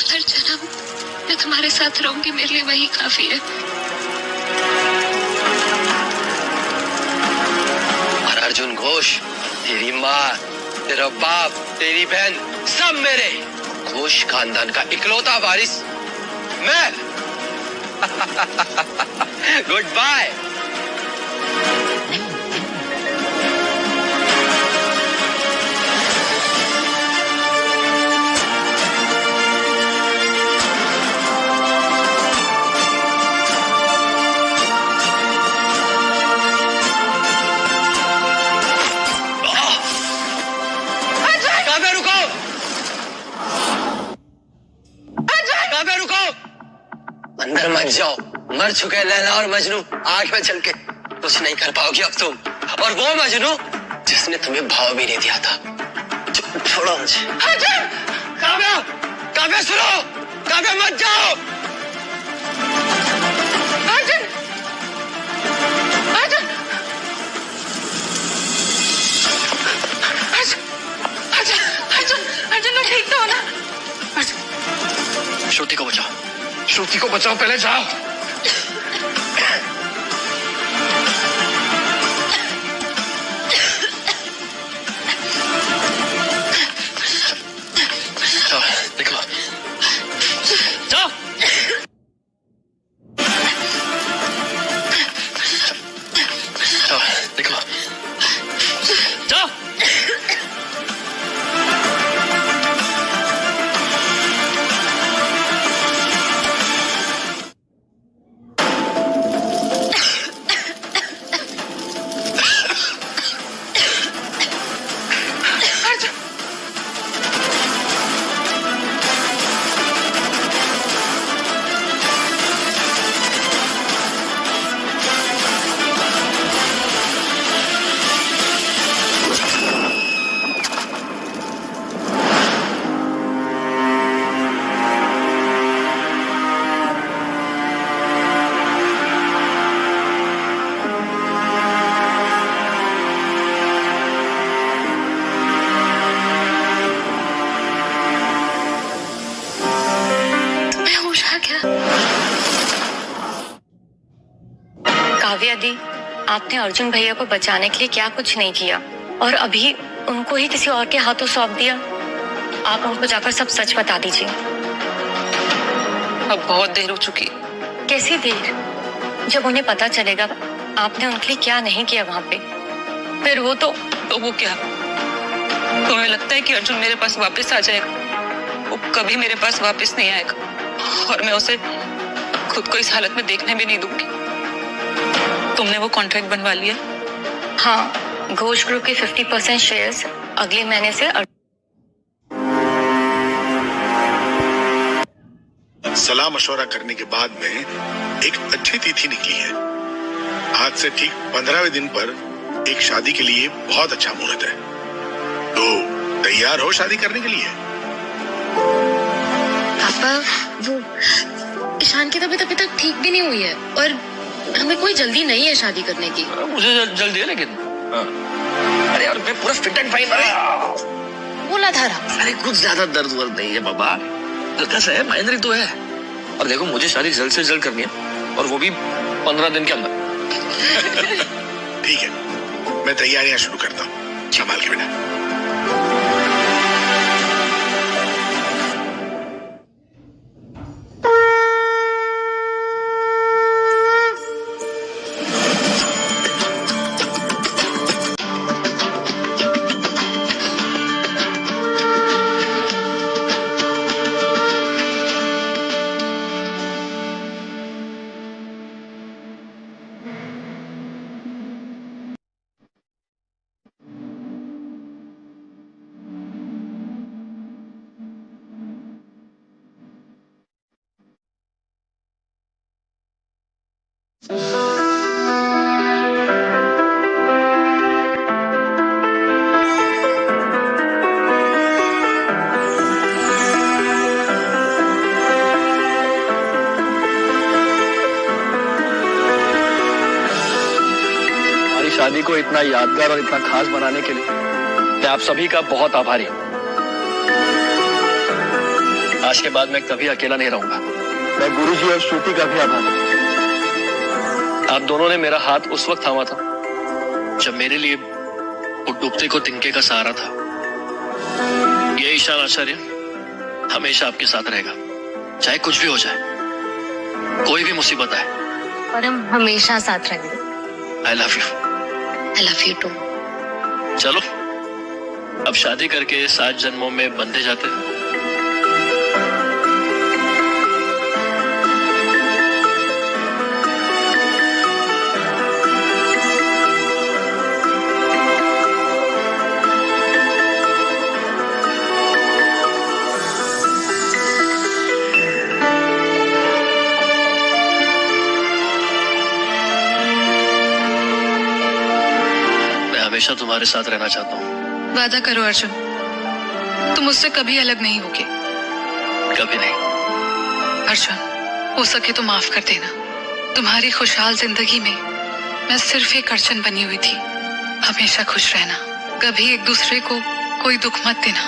हर जन्म मैं तुम्हारे साथ रहूंगी, मेरे लिए वही काफी है। और अर्जुन घोष, तेरी माँ, तेरा बाप, तेरी बहन, सब मेरे घोष खानदान का इकलौता वारिस मैं। Goodbye. अंदर मत जाओ, मर चुके लैला और मजनू आंख में चल के कुछ नहीं कर पाओगे अब तुम। और वो मजनू जिसने तुम्हें भाव भी नहीं दिया था। छोड़ो मुझे। काव्या, काव्या सुनो, काव्या मत जाओ। अर्जुन, अर्जुन, अर्जुन, अर्जुन, अर्जुन, मैं ठीक तो हो ना? श्रुति को बचाओ, श्रुति को बचाओ, पहले जाओ। निकलो, जाओ। निकलो, जाओ। काव्या दी, आपने अर्जुन भैया को बचाने के लिए क्या कुछ नहीं किया और अभी उनको ही किसी और के हाथों सौंप दिया। आप उनको जाकर सब सच बता दीजिए। अब बहुत देर हो चुकी। कैसी देर? जब उन्हें पता चलेगा आपने उनके लिए क्या नहीं किया वहां पे, फिर वो तो वो क्या? तुम्हें लगता है कि अर्जुन मेरे पास वापस आ जाएगा? वो कभी मेरे पास वापस नहीं आएगा और मैं उसे खुद को इस हालत में देखने भी नहीं दूंगी। तुमने वो कॉन्ट्रैक्ट बनवा लिया? हाँ, घोष ग्रुप के 50% शेयर्स अगले महीने से। सलाह मशवरा करने के बाद में एक अच्छी तिथि निकली है। आज से ठीक 15वें दिन पर एक शादी के लिए बहुत अच्छा मुहूर्त है, तो तैयार हो शादी करने के लिए? पापा, वो ईशान की तबीयत अभी तक ठीक भी नहीं हुई है और हमें कोई जल्दी नहीं है शादी करने की। मुझे जल्दी है लेकिन अरे यार मैं पूरा फिट एंड फाइन बोला था। अरे कुछ ज्यादा दर्द वर्द नहीं है बाबा, हल्का सा है, माइनर ही तो है। और देखो मुझे शादी जल्द से जल्द करनी है और वो भी 15 दिन के अंदर। ठीक है, मैं तैयारियां शुरू करता हूँ, संभाल के बेटा। शादी को इतना यादगार और इतना खास बनाने के लिए मैं आप सभी का बहुत आभारी हूं। आज के बाद मैं कभी अकेला नहीं रहूंगा। मैं गुरुजी और श्रुति का भी आभारी हूं। आप दोनों ने मेरा हाथ उस वक्त थामा था जब मेरे लिए वो डूबते को तिनके का सहारा था। ये ईशान आचार्य हमेशा आपके साथ रहेगा, चाहे कुछ भी हो जाए, कोई भी मुसीबत आए। और हम हमेशा साथ रहेंगे। I love you. I love you too. चलो अब शादी करके 7 जन्मों में बंधे जाते हैं। हमेशा तुम्हारे साथ रहना चाहता हूँ। वादा करो अर्जुन, तुम मुझसे कभी अलग नहीं होगे। कभी नहीं। अर्जुन, हो सके तो माफ कर देना। तुम्हारी खुशहाल जिंदगी में मैं सिर्फ एक अड़चन बनी हुई थी। हमेशा खुश रहना, कभी एक दूसरे को कोई दुख मत देना।